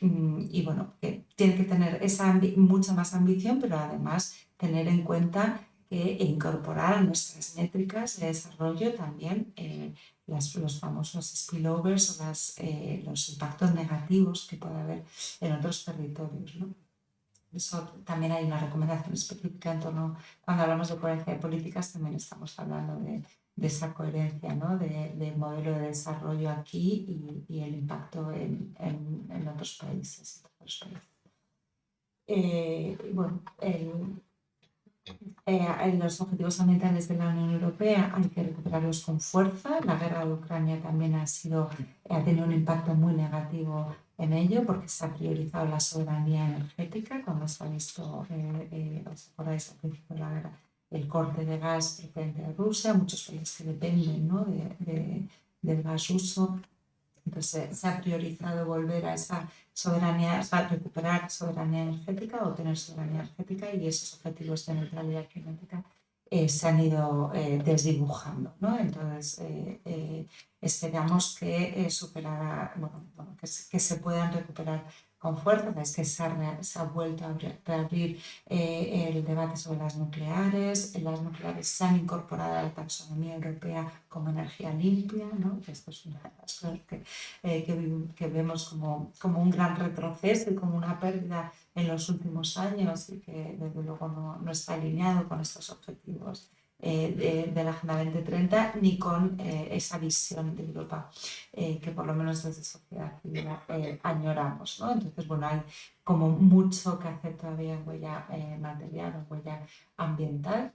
Y bueno, que tiene que tener mucha más ambición, pero además tener en cuenta e incorporar a nuestras métricas de desarrollo también los famosos spillovers o los impactos negativos que puede haber en otros territorios, ¿no? Eso también hay una recomendación específica en torno, cuando hablamos de coherencia de políticas, también estamos hablando de esa coherencia, ¿no? Del modelo de desarrollo aquí y el impacto en otros países. Bueno, los objetivos ambientales de la Unión Europea hay que recuperarlos con fuerza. La guerra de Ucrania también ha tenido un impacto muy negativo en ello, porque se ha priorizado la soberanía energética cuando se ha visto, os acordáis al principio de la guerra, el corte de gas procedente de Rusia, muchos países que dependen, ¿no? del gas ruso, Entonces se ha priorizado volver a esa soberanía, o sea, recuperar soberanía energética o tener soberanía energética, y esos objetivos de neutralidad climática se han ido desdibujando, ¿no? Entonces esperamos que que se puedan recuperar con fuerza. Es que se ha vuelto a reabrir el debate sobre las nucleares. Las nucleares se han incorporado a la taxonomía europea como energía limpia, ¿no? Esto es una de las cosas que vemos como un gran retroceso y como una pérdida en los últimos años, y que desde luego no está alineado con estos objetivos de la Agenda 2030 ni con esa visión de Europa que por lo menos desde sociedad civil añoramos, ¿no? Entonces, bueno, hay como mucho que hacer todavía en huella material, en huella ambiental.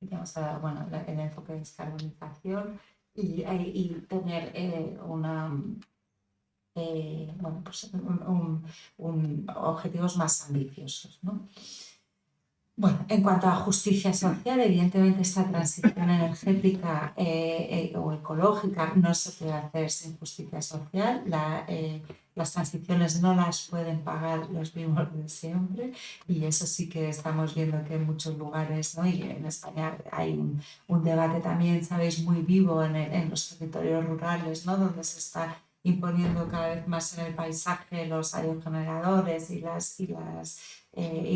Vamos a dar, bueno, el enfoque de descarbonización y tener objetivos más ambiciosos, ¿no? Bueno, en cuanto a justicia social, evidentemente esta transición energética o ecológica no se puede hacer sin justicia social. Las transiciones no las pueden pagar los vivos de siempre, y eso sí que estamos viendo que en muchos lugares, ¿no? Y en España hay un debate también, sabéis, muy vivo en los territorios rurales, ¿no? Donde se está imponiendo cada vez más en el paisaje los aerogeneradores y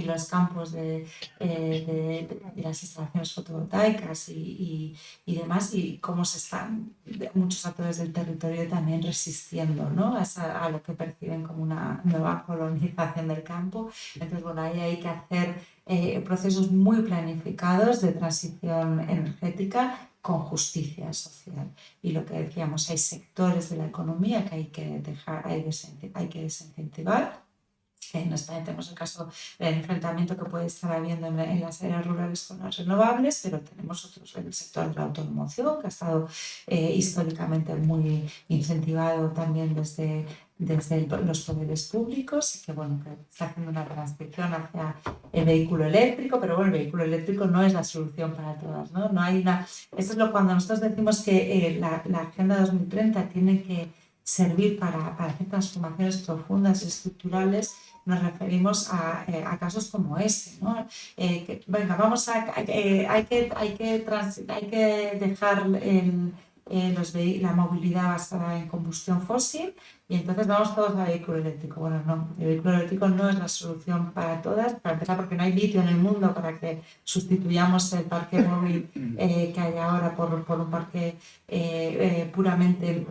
los campos de las instalaciones fotovoltaicas y demás, y cómo se están muchos actores del territorio también resistiendo, ¿no? a lo que perciben como una nueva colonización del campo. Entonces, bueno, ahí hay que hacer procesos muy planificados de transición energética con justicia social. Y lo que decíamos, hay sectores de la economía que hay que desincentivar. En España tenemos el caso del enfrentamiento que puede estar habiendo en las áreas rurales con las renovables, pero tenemos otros en el sector de la automoción, que ha estado históricamente muy incentivado también desde los poderes públicos, y que, bueno, que está haciendo una transición hacia el vehículo eléctrico, pero bueno, el vehículo eléctrico no es la solución para todas, ¿no? No hay una... Eso es cuando nosotros decimos que la Agenda 2030 tiene que servir para hacer transformaciones profundas y estructurales. Nos referimos a casos como ese, ¿no? Venga, hay que dejar la movilidad basada en combustión fósil, y entonces vamos todos al vehículo eléctrico. Bueno, no, el vehículo eléctrico no es la solución para todas, para empezar porque no hay litio en el mundo para que sustituyamos el parque móvil que hay ahora por un parque puramente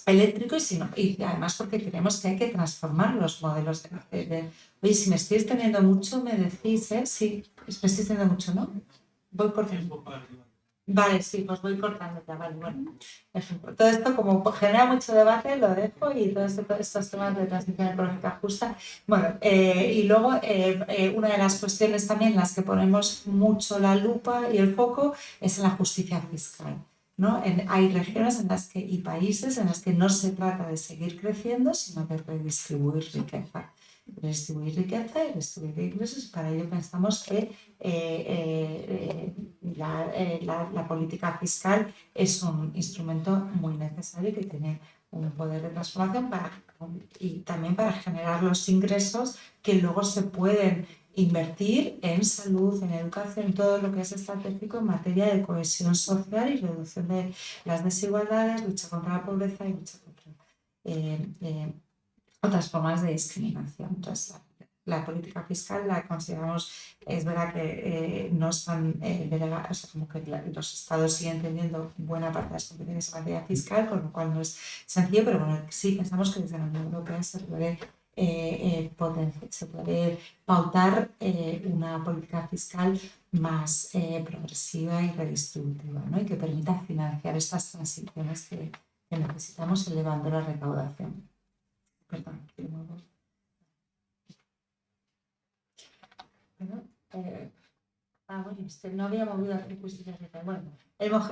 eléctrico, y además porque creemos que hay que transformar los modelos Oye, si me estoy extendiendo mucho, me decís, ¿eh? Sí, me estoy extendiendo mucho, ¿no? Voy cortando. Vale, sí, pues voy cortando ya, vale, bueno. Todo esto, como genera mucho debate, lo dejo, y todos estos temas de transición ecológica justa. Bueno, y luego una de las cuestiones también en las que ponemos mucho la lupa y el foco es en la justicia fiscal, ¿no? Hay regiones y países en los que no se trata de seguir creciendo, sino de redistribuir riqueza y redistribuir ingresos. Para ello pensamos que la política fiscal es un instrumento muy necesario, que tiene un poder de transformación y también para generar los ingresos que luego se pueden invertir en salud, en educación, en todo lo que es estratégico en materia de cohesión social y reducción de las desigualdades, lucha contra la pobreza y lucha contra otras formas de discriminación. Entonces, la política fiscal la consideramos, es verdad que no están delegadas, o sea, como que los estados siguen teniendo buena parte de las competencias en materia fiscal, con lo cual no es sencillo, pero bueno, sí pensamos que desde la Unión Europea se puede pautar una política fiscal más progresiva y redistributiva, ¿no? Y que permita financiar estas transiciones que necesitamos, elevando la recaudación. Perdón, no había movido aquí justicia social. Bueno,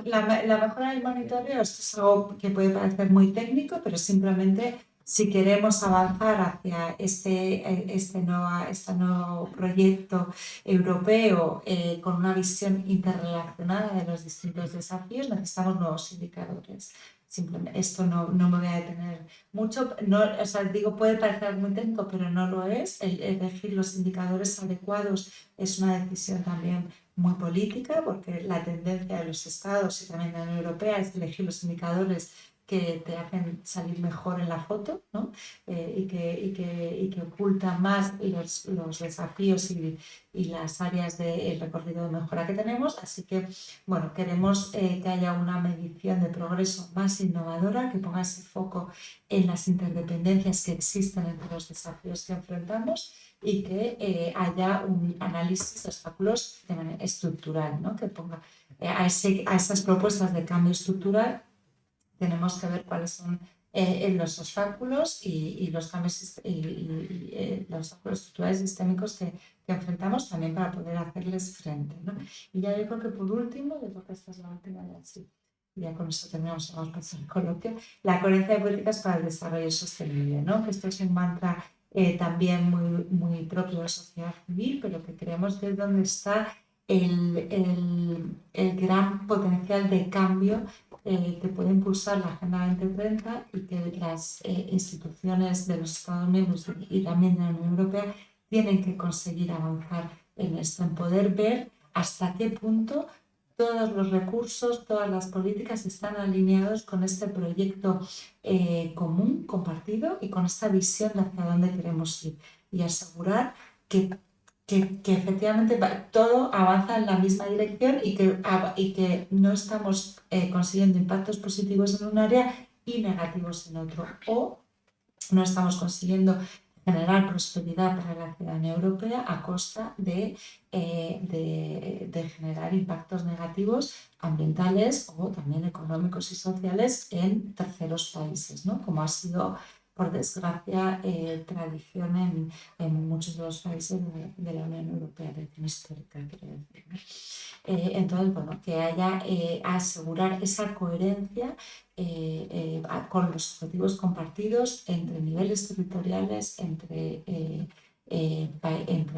la mejora del monitoreo, esto es algo que puede parecer muy técnico, pero simplemente si queremos avanzar hacia este nuevo proyecto europeo con una visión interrelacionada de los distintos desafíos, necesitamos nuevos indicadores. Simplemente, esto no me voy a detener mucho. No, o sea, digo, puede parecer algo muy técnico, pero no lo es. El elegir los indicadores adecuados es una decisión también muy política, porque la tendencia de los estados y también de la Unión Europea es elegir los indicadores que te hacen salir mejor en la foto, ¿no? Y que ocultan más los desafíos y las áreas del recorrido de mejora que tenemos. Así que, bueno, queremos que haya una medición de progreso más innovadora, que ponga ese foco en las interdependencias que existen entre los desafíos que enfrentamos y que haya un análisis de obstáculos de manera estructural, ¿no? Que ponga a esas propuestas de cambio estructural. Tenemos que ver cuáles son los obstáculos y los cambios los obstáculos estructurales sistémicos que enfrentamos también para poder hacerles frente, ¿no? Y ya yo creo que por último, yo creo que esta es la última, ya con eso terminamos, vamos a pasar el coloquio, la coherencia de políticas para el desarrollo sostenible, ¿no? Que esto es un mantra también muy propio de la sociedad civil, pero que creemos que es donde está el gran potencial de cambio que puede impulsar la Agenda 2030 y que las instituciones de los Estados miembros y también de la Unión Europea tienen que conseguir avanzar en esto, en poder ver hasta qué punto todos los recursos, todas las políticas están alineados con este proyecto común, compartido y con esta visión de hacia dónde queremos ir y asegurar que efectivamente todo avanza en la misma dirección y que no estamos consiguiendo impactos positivos en un área y negativos en otro, o no estamos consiguiendo generar prosperidad para la ciudadanía europea a costa de generar impactos negativos ambientales o también económicos y sociales en terceros países, ¿no? Como ha sido, por desgracia, tradición en muchos de los países de la Unión Europea, tradición histórica, quiero decir, ¿no? Entonces, bueno, que haya asegurar esa coherencia con los objetivos compartidos entre niveles territoriales, entre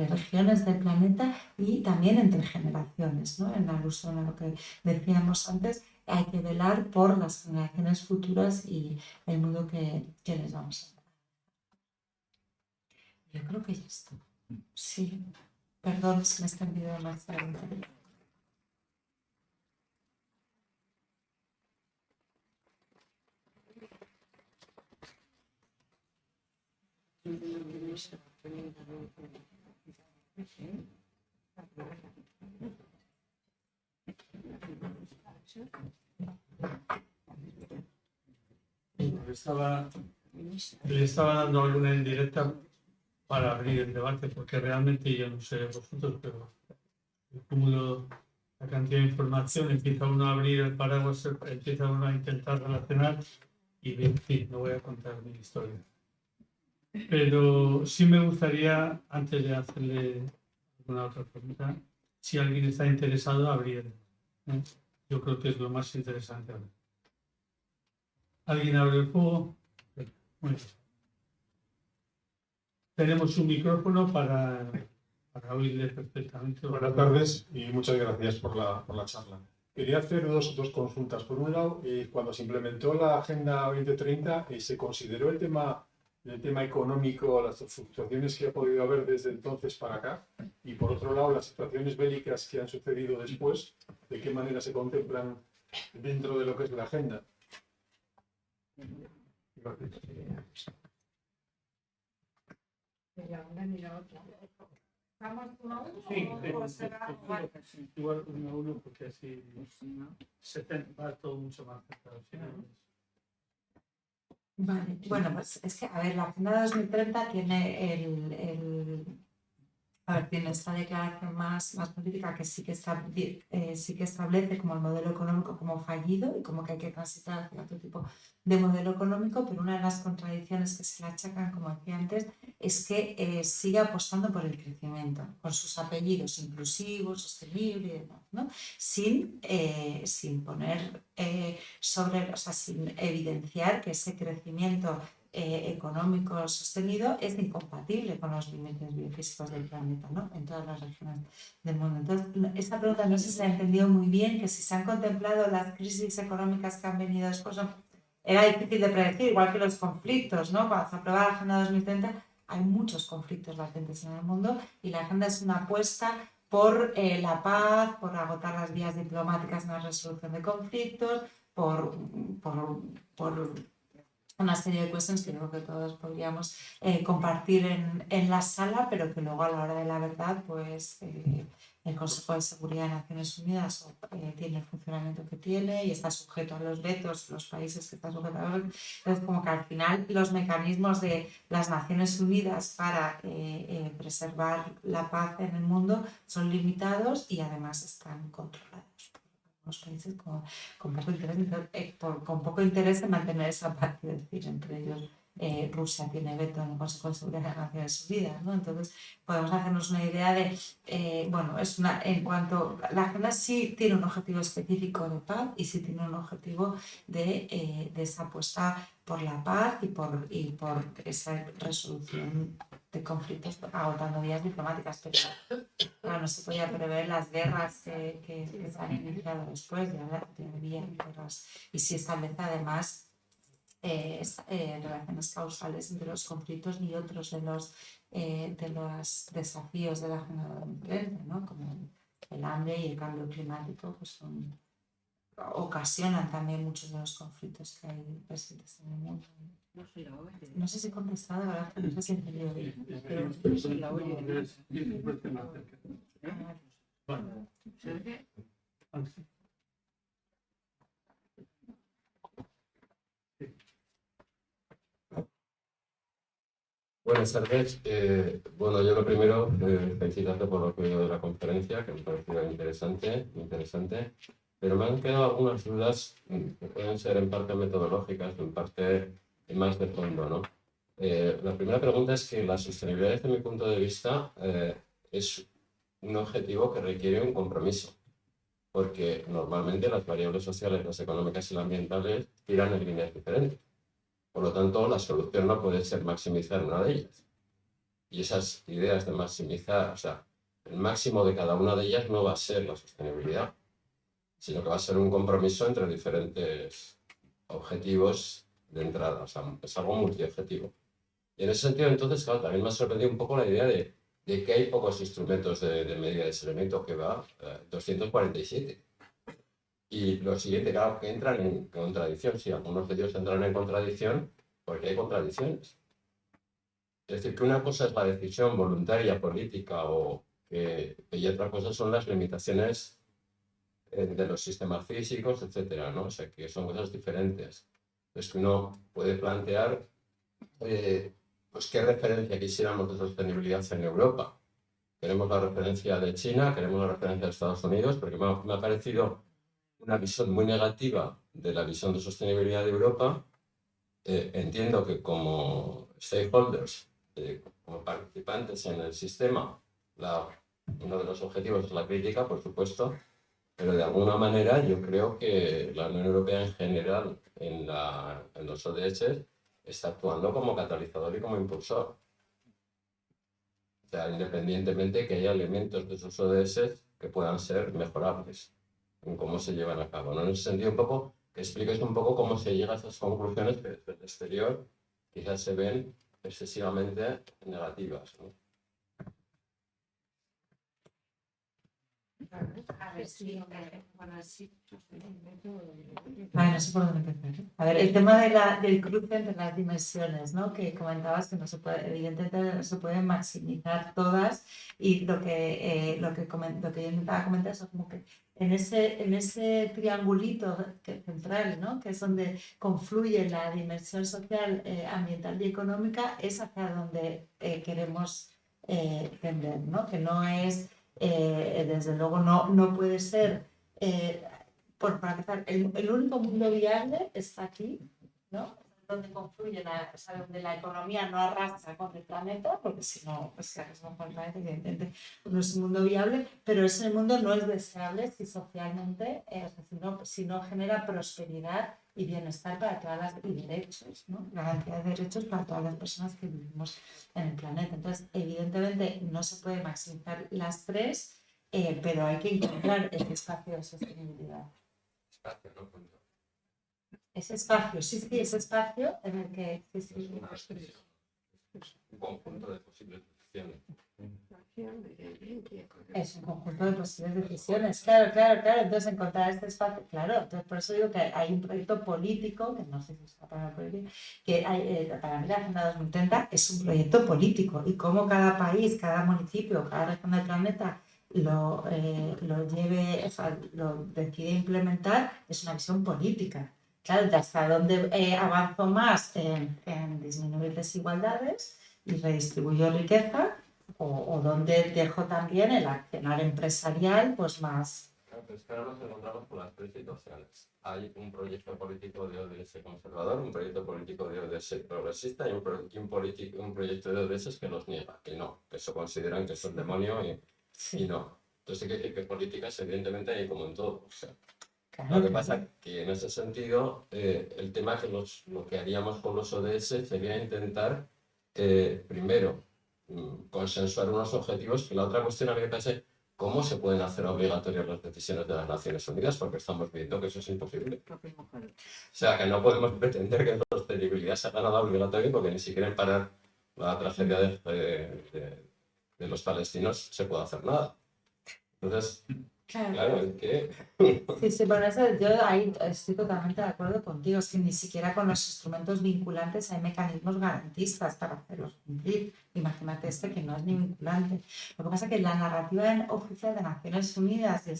regiones del planeta y también entre generaciones, ¿no? En alusión a lo que decíamos antes, hay que velar por las generaciones futuras y el mundo que les vamos a dar. Yo creo que ya está. Sí, perdón si me he extendido demasiado. Le estaba dando alguna indirecta para abrir el debate, porque realmente yo no sé vosotros, pero el cúmulo, la cantidad de información, empieza uno a abrir el paraguas, empieza uno a intentar relacionar y en fin, no voy a contar mi historia. Pero sí me gustaría, antes de hacerle alguna otra pregunta, si alguien está interesado, abrir. Yo creo que es lo más interesante ahora. ¿Alguien abre el fuego? Muy bien. Tenemos un micrófono para oírle perfectamente. Buenas tardes y muchas gracias por la charla. Quería hacer dos consultas. Por un lado, cuando se implementó la Agenda 2030, se consideró el tema económico, las fluctuaciones que ha podido haber desde entonces para acá, y por otro lado, las situaciones bélicas que han sucedido después, ¿de qué manera se contemplan dentro de lo que es la agenda? Gracias. ¿Vamos uno a uno? Sí, ¿O será igual uno a uno, porque así se va todo mucho más centrado. Vale, bueno, pues es que, a ver, la Agenda 2030 tiene tiene esta declaración más política que sí que establece como el modelo económico como fallido y como que hay que transitar hacia otro tipo de modelo económico, pero una de las contradicciones que se le achacan, como decía antes, es que sigue apostando por el crecimiento, con sus apellidos inclusivos, sostenible y demás, ¿no? Sin poner sin evidenciar que ese crecimiento económico sostenido es incompatible con los límites biofísicos del planeta, ¿no? En todas las regiones del mundo. Entonces, esta pregunta no sé si se ha entendido muy bien, que si se han contemplado las crisis económicas que han venido después, era difícil de predecir, igual que los conflictos, ¿no? Cuando se aprueba la Agenda 2030, hay muchos conflictos latentes en el mundo y la Agenda es una apuesta por la paz, por agotar las vías diplomáticas en la resolución de conflictos, por una serie de cuestiones que creo que todos podríamos compartir en la sala, pero que luego a la hora de la verdad, pues el Consejo de Seguridad de Naciones Unidas tiene el funcionamiento que tiene y está sujeto a los vetos, los países que están sujetos a los vetos. Entonces, como que al final los mecanismos de las Naciones Unidas para preservar la paz en el mundo son limitados y además están controlados los países con poco interés en mantener esa paz, es decir, entre ellos Rusia tiene veto en el Consejo de Seguridad de las Naciones Unidas, ¿no? Entonces podemos hacernos una idea de, en cuanto la agenda sí tiene un objetivo específico de paz y sí tiene un objetivo de esa apuesta por la paz y por esa resolución de conflictos agotando vías diplomáticas, pero claro, no se podía prever las guerras que se han iniciado después, ya había guerras, y sí establece además relaciones causales entre los conflictos y otros de los desafíos de la Agenda 2030, ¿no? Como el hambre y el cambio climático, pues ocasionan también muchos de los conflictos que hay presentes en el mundo. No sé si he contestado, ¿verdad? No sé si he entendido bien. Pero soy la oye. Bueno. Buenas tardes. Bueno, yo lo primero, felicitarte por lo que he oído de la conferencia, que me pareció interesante, pero me han quedado algunas dudas que pueden ser en parte metodológicas, en parte más de fondo, ¿no? La primera pregunta es que la sostenibilidad, desde mi punto de vista, es un objetivo que requiere un compromiso, porque normalmente las variables sociales, las económicas y las ambientales tiran en líneas diferentes. Por lo tanto, la solución no puede ser maximizar una de ellas. Y esas ideas de maximizar, o sea, el máximo de cada una de ellas no va a ser la sostenibilidad, sino que va a ser un compromiso entre diferentes objetivos de entrada. O sea, es algo multiobjetivo. Y en ese sentido, entonces, claro, también me ha sorprendido un poco la idea de que hay pocos instrumentos de medida de saneamiento, que va 247. Y lo siguiente, claro, que entran en contradicción. Sí, algunos de ellos entran en contradicción porque hay contradicciones. Es decir, que una cosa es la decisión voluntaria política y otra cosa son las limitaciones de los sistemas físicos, etcétera, ¿no? O sea, que son cosas diferentes. Entonces, que uno puede plantear pues qué referencia quisiéramos de sostenibilidad en Europa. Queremos la referencia de China, queremos la referencia de Estados Unidos, porque me ha parecido una visión muy negativa de la visión de sostenibilidad de Europa. Entiendo que como stakeholders, como participantes en el sistema, uno de los objetivos es la crítica, por supuesto, pero de alguna manera yo creo que la Unión Europea en general en los ODS está actuando como catalizador y como impulsor. O sea, independientemente que haya elementos de esos ODS que puedan ser mejorables en cómo se llevan a cabo, ¿no? En ese sentido, un poco, que expliques un poco cómo se llega a esas conclusiones que desde el exterior quizás se ven excesivamente negativas, ¿no? A ver, sí. No sé por dónde empezar. A ver, el tema del cruce entre las dimensiones, ¿no? Que comentabas que no se puede, evidentemente no se pueden maximizar todas, y lo que yo intentaba comentar es como que en ese triangulito central, ¿no? Que es donde confluye la dimensión social, ambiental y económica, es hacia donde queremos tender, ¿no? Que no es, desde luego, no puede ser, para empezar, el único mundo viable está aquí, ¿no? Donde confluye, donde la economía no arrastra con el planeta, porque si no, pues si arrastra con el planeta, evidentemente no es un mundo viable, pero ese mundo no es deseable si socialmente, si no genera prosperidad y bienestar para todas las, y derechos, ¿no? Garantía de derechos para todas las personas que vivimos en el planeta. Entonces, evidentemente no se puede maximizar las tres, pero hay que encontrar el espacio de sostenibilidad. Espacio, ¿no? Ese espacio, sí, ese espacio en el que... Sí, Es una restricción. Es un conjunto de posibles decisiones. Es un conjunto de posibles decisiones, claro. Entonces, encontrar este espacio, claro. Entonces, por eso digo que hay un proyecto político, que no sé si está para prohibir, que para mí la Agenda 2030 es un proyecto político y cómo cada país, cada municipio, cada región del planeta lo lleve, o sea, lo decide implementar, es una visión política. Claro, de hasta dónde avanzo más en disminuir desigualdades y redistribuyo riqueza, o donde dejo también el accionar empresarial pues más... Claro, pero es que ahora nos encontramos con las tres situaciones. Hay un proyecto político de ODS conservador, un proyecto político de ODS progresista y un proyecto de ODS que los niega, que no, que eso consideran que es el demonio y no. Entonces hay que decir que políticas evidentemente hay como en todo. O sea, Claro, lo que pasa es que en ese sentido el tema que lo que haríamos con los ODS sería intentar primero consensuar unos objetivos, y la otra cuestión habría que ser cómo se pueden hacer obligatorias las decisiones de las Naciones Unidas, porque estamos viendo que eso es imposible. O sea, que no podemos pretender que la sostenibilidad se haga nada obligatorio, porque ni siquiera en parar la tragedia de los palestinos se puede hacer nada. Entonces, claro, es que... Sí, bueno, eso yo ahí estoy totalmente de acuerdo contigo, es que ni siquiera con los instrumentos vinculantes hay mecanismos garantistas para hacerlos cumplir. Imagínate que no es ni vinculante. Lo que pasa es que la narrativa oficial de Naciones Unidas y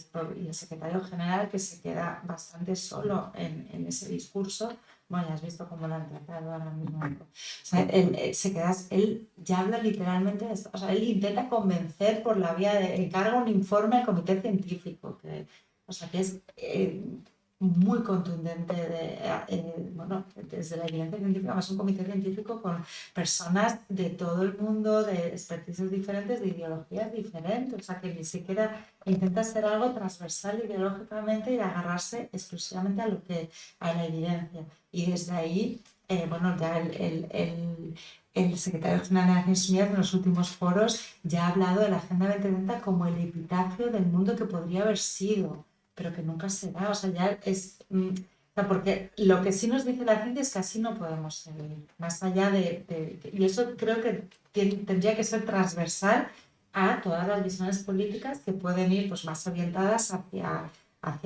el secretario general, que se queda bastante solo en ese discurso, bueno, ya has visto cómo lo han tratado ahora mismo. O sea, él ya habla literalmente de esto. O sea, él intenta convencer por la vía de encarga un informe al comité científico, que es muy contundente desde la evidencia científica, más un comité científico con personas de todo el mundo, de expertices diferentes, de ideologías diferentes, o sea que ni siquiera intenta hacer algo transversal ideológicamente y agarrarse exclusivamente a la evidencia. Y desde ahí, ya el secretario general de Naciones Unidas en los últimos foros ya ha hablado de la Agenda 2030 como el epitafio del mundo que podría haber sido, pero que nunca será. O sea, ya es... porque lo que sí nos dice la ciencia es que así no podemos seguir, más allá y eso creo que tendría que ser transversal a todas las visiones políticas que pueden ir pues, más orientadas hacia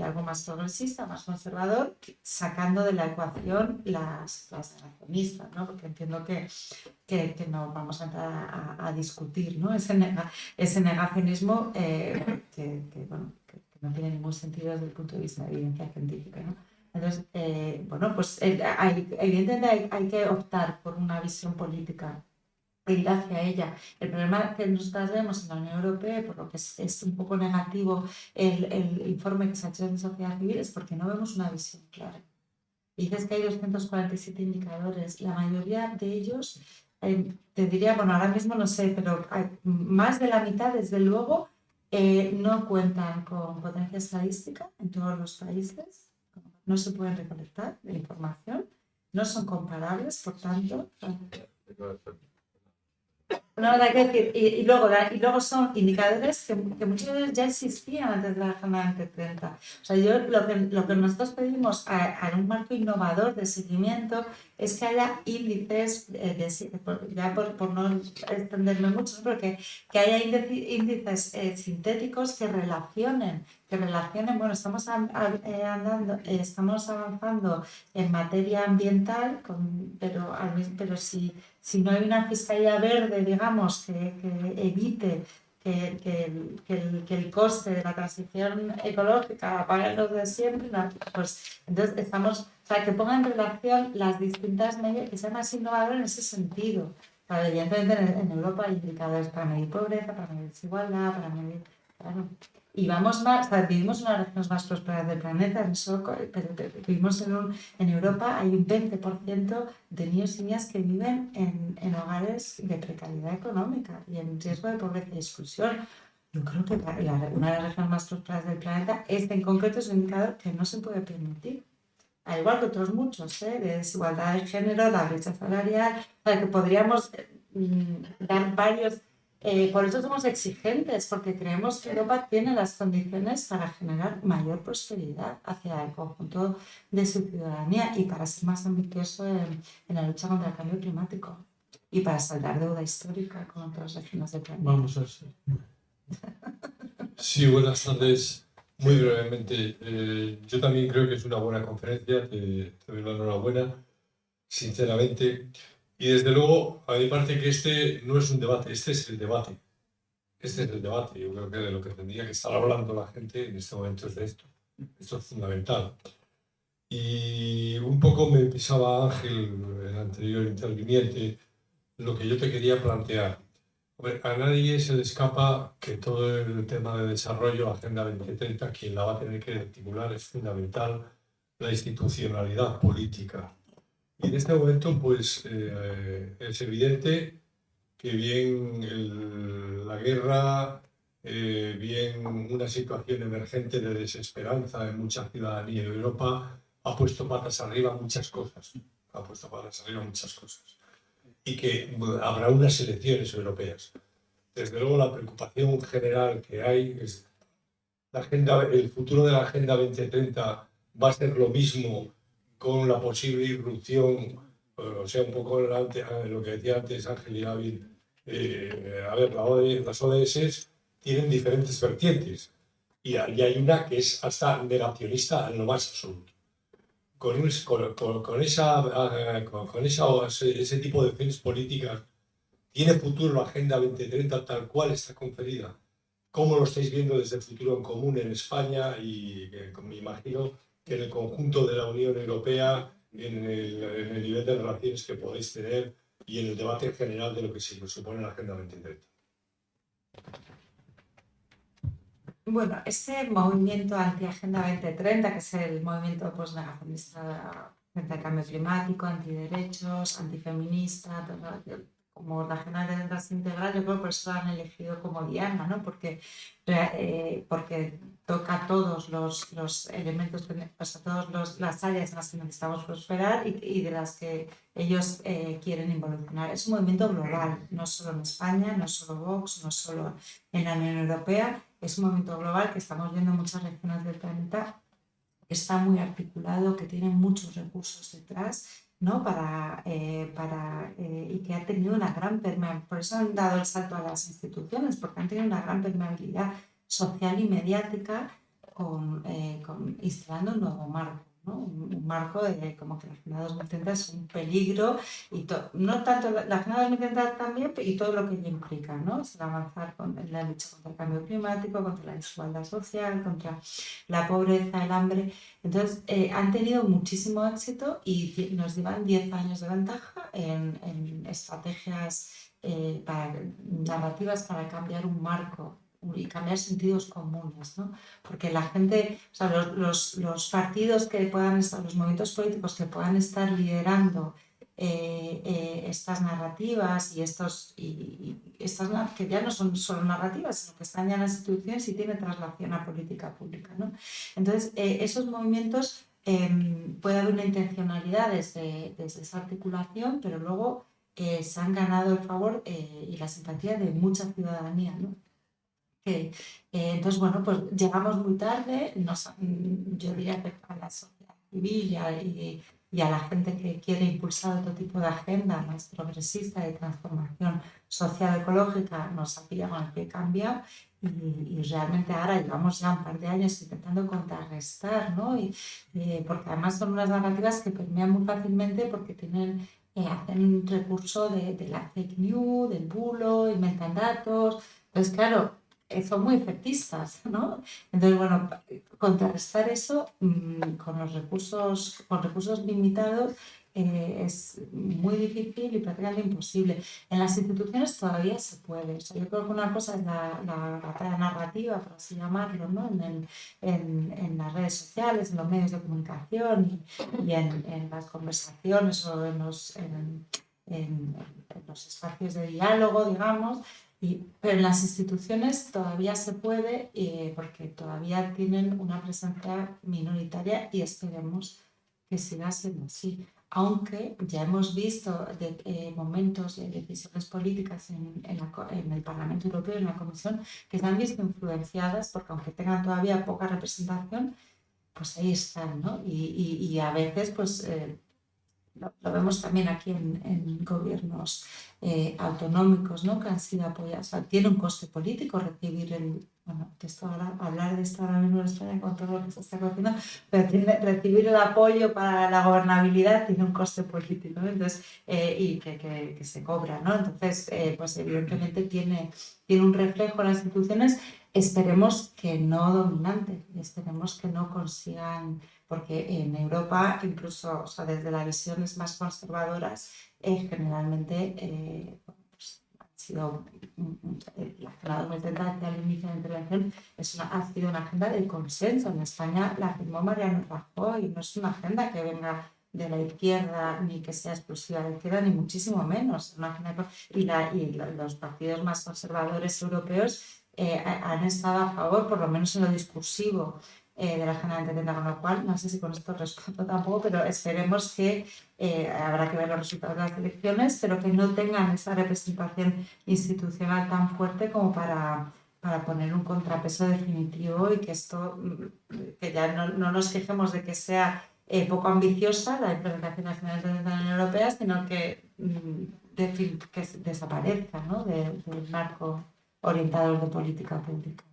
algo más progresista, más conservador, sacando de la ecuación las negacionistas, ¿no? Porque entiendo que no vamos a entrar a discutir, ¿no? Ese negacionismo que no tiene ningún sentido desde el punto de vista de evidencia científica, ¿no? Entonces, evidentemente hay que optar por una visión política e ir hacia ella. El problema que nosotros vemos en la Unión Europea, por lo que es un poco negativo el informe que se ha hecho de sociedad civil, es porque no vemos una visión clara. Y dices que hay 247 indicadores, la mayoría de ellos, te diría, bueno, ahora mismo no sé, pero más de la mitad, desde luego, no cuentan con potencia estadística en todos los países, no se pueden recolectar la información, no son comparables, por tanto... No, hay que decir, y luego son indicadores que muchas veces ya existían antes de la Agenda 2030. O sea, lo que nosotros pedimos a un marco innovador de seguimiento es que haya índices, por no extenderme mucho, pero que haya índices sintéticos que relacionen, bueno, estamos avanzando en materia ambiental, pero si no hay una fiscalía verde, digamos, que evite que el coste de la transición ecológica pague los de siempre, pues entonces que pongan en relación las distintas medidas, que sean más innovadoras en ese sentido. Evidentemente en Europa hay indicadores para medir pobreza, para medir desigualdad, para medir... Claro. Y vamos vivimos en una de las regiones más prósperas del planeta, pero vivimos en Europa, hay un 20% de niños y niñas que viven en hogares de precariedad económica y en riesgo de pobreza y exclusión. Yo creo que una de las regiones más prósperas del planeta, en concreto es un indicador que no se puede permitir. Al igual que otros muchos, de desigualdad de género, la brecha salarial, que podríamos dar varios Por eso somos exigentes, porque creemos que Europa tiene las condiciones para generar mayor prosperidad hacia el conjunto de su ciudadanía y para ser más ambicioso en la lucha contra el cambio climático y para saldar deuda histórica con otras regiones del planeta. Vamos a ver. Sí, buenas tardes. Muy brevemente, yo también creo que es una buena conferencia, te doy la enhorabuena, sinceramente. Y desde luego, a mí me parece que este no es un debate, este es el debate. Este es el debate. Yo creo que de lo que tendría que estar hablando la gente en este momento es de esto. Esto es fundamental. Y un poco me pisaba Ángel, el anterior interviniente, lo que yo te quería plantear. Hombre, a nadie se le escapa que todo el tema de desarrollo, Agenda 2030, quien la va a tener que articular es fundamental la institucionalidad política. Y en este momento, pues, es evidente que bien la guerra, bien una situación emergente de desesperanza en mucha ciudadanía en Europa, ha puesto patas arriba muchas cosas. Ha puesto patas arriba muchas cosas. Y que habrá unas elecciones europeas. Desde luego, la preocupación general que hay es el futuro de la Agenda 2030 va a ser lo mismo con la posible irrupción, o sea, un poco lo que decía antes Ángel y Ávil. A ver, las ODS tienen diferentes vertientes y hay una que es hasta negacionista en lo más absoluto. Con ese tipo de fines políticas, ¿tiene futuro la Agenda 2030 tal cual está conferida? ¿Cómo lo estáis viendo desde el Futuro en Común en España y me imagino que en el conjunto de la Unión Europea, en el nivel de relaciones que podéis tener y en el debate general de lo que se supone la Agenda 2030? Bueno, este movimiento anti-Agenda 2030, que es el movimiento pues, negacionista frente al cambio climático, antiderechos, antifeminista, como regional de densidad integral, yo creo que por eso lo han elegido como diana, ¿no? Porque toca todos los elementos, o todas las áreas en las que necesitamos prosperar y de las que ellos quieren involucrar. Es un movimiento global, no solo en España, no solo Vox, no solo en la Unión Europea, es un movimiento global que estamos viendo en muchas regiones del planeta, que está muy articulado, que tiene muchos recursos detrás, ¿no? Y que ha tenido una gran permeabilidad. Por eso han dado el salto a las instituciones, porque han tenido una gran permeabilidad social y mediática instalando un nuevo marco, ¿no? Un marco como que la Agenda 2030 es un peligro, y no tanto la Agenda 2030 también, y todo lo que ello implica, ¿no? Es el avanzar en la lucha contra el cambio climático, contra la desigualdad social, contra la pobreza, el hambre. Entonces, han tenido muchísimo éxito y nos llevan 10 años de ventaja en estrategias narrativas para cambiar un marco y cambiar sentidos comunes, ¿no? Porque la gente, o sea, los partidos que puedan estar, los movimientos políticos que puedan estar liderando estas narrativas y estas que ya no son solo narrativas, sino que están ya en las instituciones y tienen traslación a política pública, ¿no? Entonces, esos movimientos puede haber una intencionalidad desde esa articulación, pero luego se han ganado el favor y la simpatía de mucha ciudadanía, ¿no? Entonces, bueno, pues llegamos muy tarde, yo diría que a la sociedad civil y a la gente que quiere impulsar otro tipo de agenda más progresista de transformación social ecológica, nos ha pillado con el pie cambiado y realmente ahora llevamos ya un par de años intentando contrarrestar, ¿no? Porque además son unas narrativas que permean muy fácilmente porque hacen un recurso de la fake news, del bulo, inventan datos. Entonces, claro, son muy efectistas, ¿no? Entonces, bueno, contrarrestar eso con recursos limitados es muy difícil y prácticamente imposible. En las instituciones todavía se puede. O sea, yo creo que una cosa es la batalla narrativa, por así llamarlo, ¿no? En las redes sociales, en los medios de comunicación y en las conversaciones o en los espacios de diálogo, digamos. Pero en las instituciones todavía se puede porque todavía tienen una presencia minoritaria y esperemos que siga siendo así. aunque ya hemos visto momentos de decisiones políticas en el Parlamento Europeo, en la Comisión, que se han visto influenciadas, porque aunque tengan todavía poca representación, pues ahí están, ¿no? Y a veces, pues lo vemos también aquí en gobiernos autonómicos, ¿no? Que han sido apoyados. O sea, tiene un coste político recibir que esto hablar de esto ahora mismo en España con todo lo que se está haciendo, pero recibir el apoyo para la gobernabilidad tiene un coste político, ¿no? Entonces, y que se cobra, ¿no? Entonces, pues evidentemente tiene un reflejo en las instituciones. Esperemos que no dominante, esperemos que no consigan, porque en Europa, incluso, o sea, desde las visiones más conservadoras, generalmente pues, ha sido la Agenda 2030 que al inicio de la intervención ha sido una agenda de consenso. En España la firmó Mariano Rajoy, no es una agenda que venga de la izquierda, ni que sea exclusiva de la izquierda, ni muchísimo menos. Y los partidos más conservadores europeos han estado a favor, por lo menos en lo discursivo, de la Agenda 2030, con lo cual, no sé si con esto respondo tampoco, pero esperemos que habrá que ver los resultados de las elecciones, pero que no tengan esa representación institucional tan fuerte como para poner un contrapeso definitivo y que esto, que ya no nos quejemos de que sea poco ambiciosa la implementación nacional de la Unión Europea, sino que desaparezca, ¿no? del marco orientador de política pública.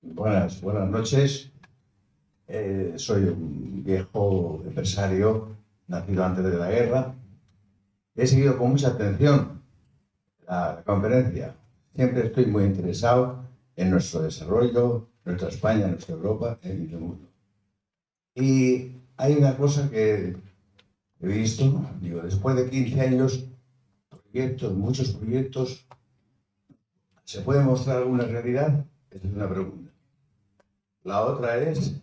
Buenas noches. Soy un viejo empresario nacido antes de la guerra. He seguido con mucha atención la conferencia. Siempre estoy muy interesado en nuestro desarrollo, nuestra España, nuestra Europa, en el mundo. Y hay una cosa que he visto, digo, después de 15 años, muchos proyectos, ¿se puede mostrar alguna realidad? Esa es una pregunta. La otra es,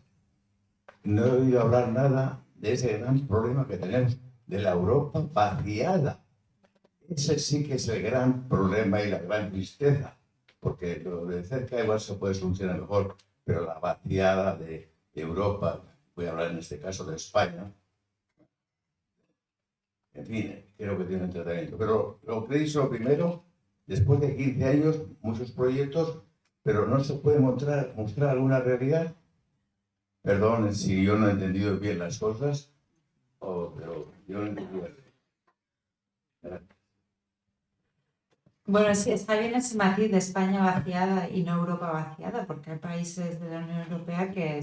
no he oído hablar nada de ese gran problema que tenemos de la Europa vaciada. Ese sí que es el gran problema y la gran tristeza, porque lo de cerca igual se puede solucionar mejor, pero la vaciada de Europa, voy a hablar en este caso de España, en fin, creo que tiene un tratamiento. Pero lo que he dicho primero, después de 15 años, muchos proyectos, pero no se puede mostrar alguna realidad. Perdón si yo no he entendido bien las cosas, pero yo no he entendido bien. Gracias. Bueno, sí, está bien ese matiz de España vaciada y no Europa vaciada, porque hay países de la Unión Europea que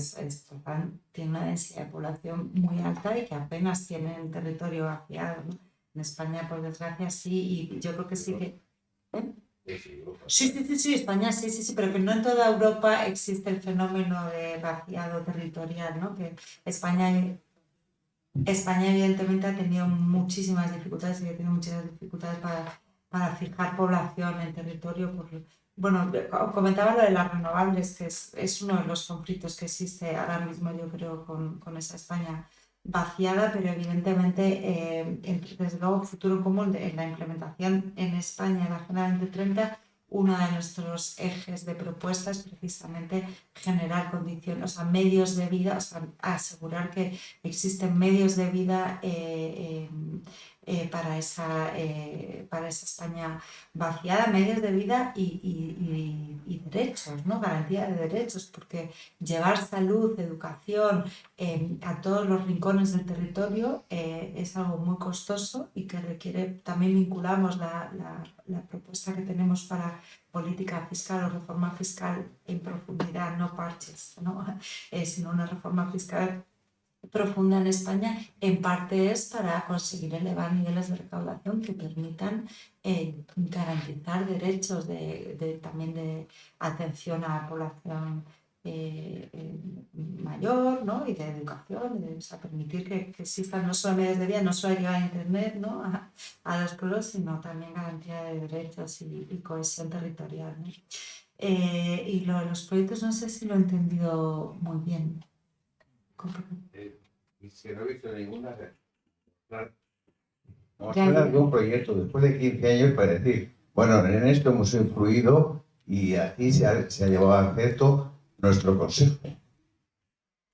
tienen una densidad de población muy alta y que apenas tienen territorio vaciado, ¿no? En España, por desgracia, sí, y yo creo que sí que... Sí, España sí, pero que no en toda Europa existe el fenómeno de vaciado territorial, ¿no? Que España evidentemente ha tenido muchísimas dificultades y ha tenido muchas dificultades para fijar población en territorio. Bueno, comentaba lo de las renovables, que es uno de los conflictos que existe ahora mismo, yo creo, con esa España vaciada, pero evidentemente, desde luego, futuro común en la implementación en España de la Agenda 2030, uno de nuestros ejes de propuesta es precisamente generar condiciones, o sea, medios de vida, o sea, asegurar que existen medios de vida para esa España vaciada, medios de vida y derechos, ¿no? Garantía de derechos, porque llevar salud, educación a todos los rincones del territorio es algo muy costoso y que requiere, también vinculamos la propuesta que tenemos para política fiscal o reforma fiscal en profundidad, no parches, ¿no? Sino una reforma fiscal profunda en España, en parte es para conseguir elevar niveles de recaudación que permitan garantizar derechos también de atención a la población mayor, ¿no? Y de educación, o sea, permitir que existan no solo medios de vida, no solo llegar a Internet, ¿no? a los pueblos, sino también garantía de derechos y cohesión territorial, ¿no? Y lo de los proyectos no sé si lo he entendido muy bien. Y si no he visto ninguna, mostrar algún proyecto después de 15 años para decir, Bueno, en esto hemos influido y aquí se ha llevado a efecto nuestro consejo.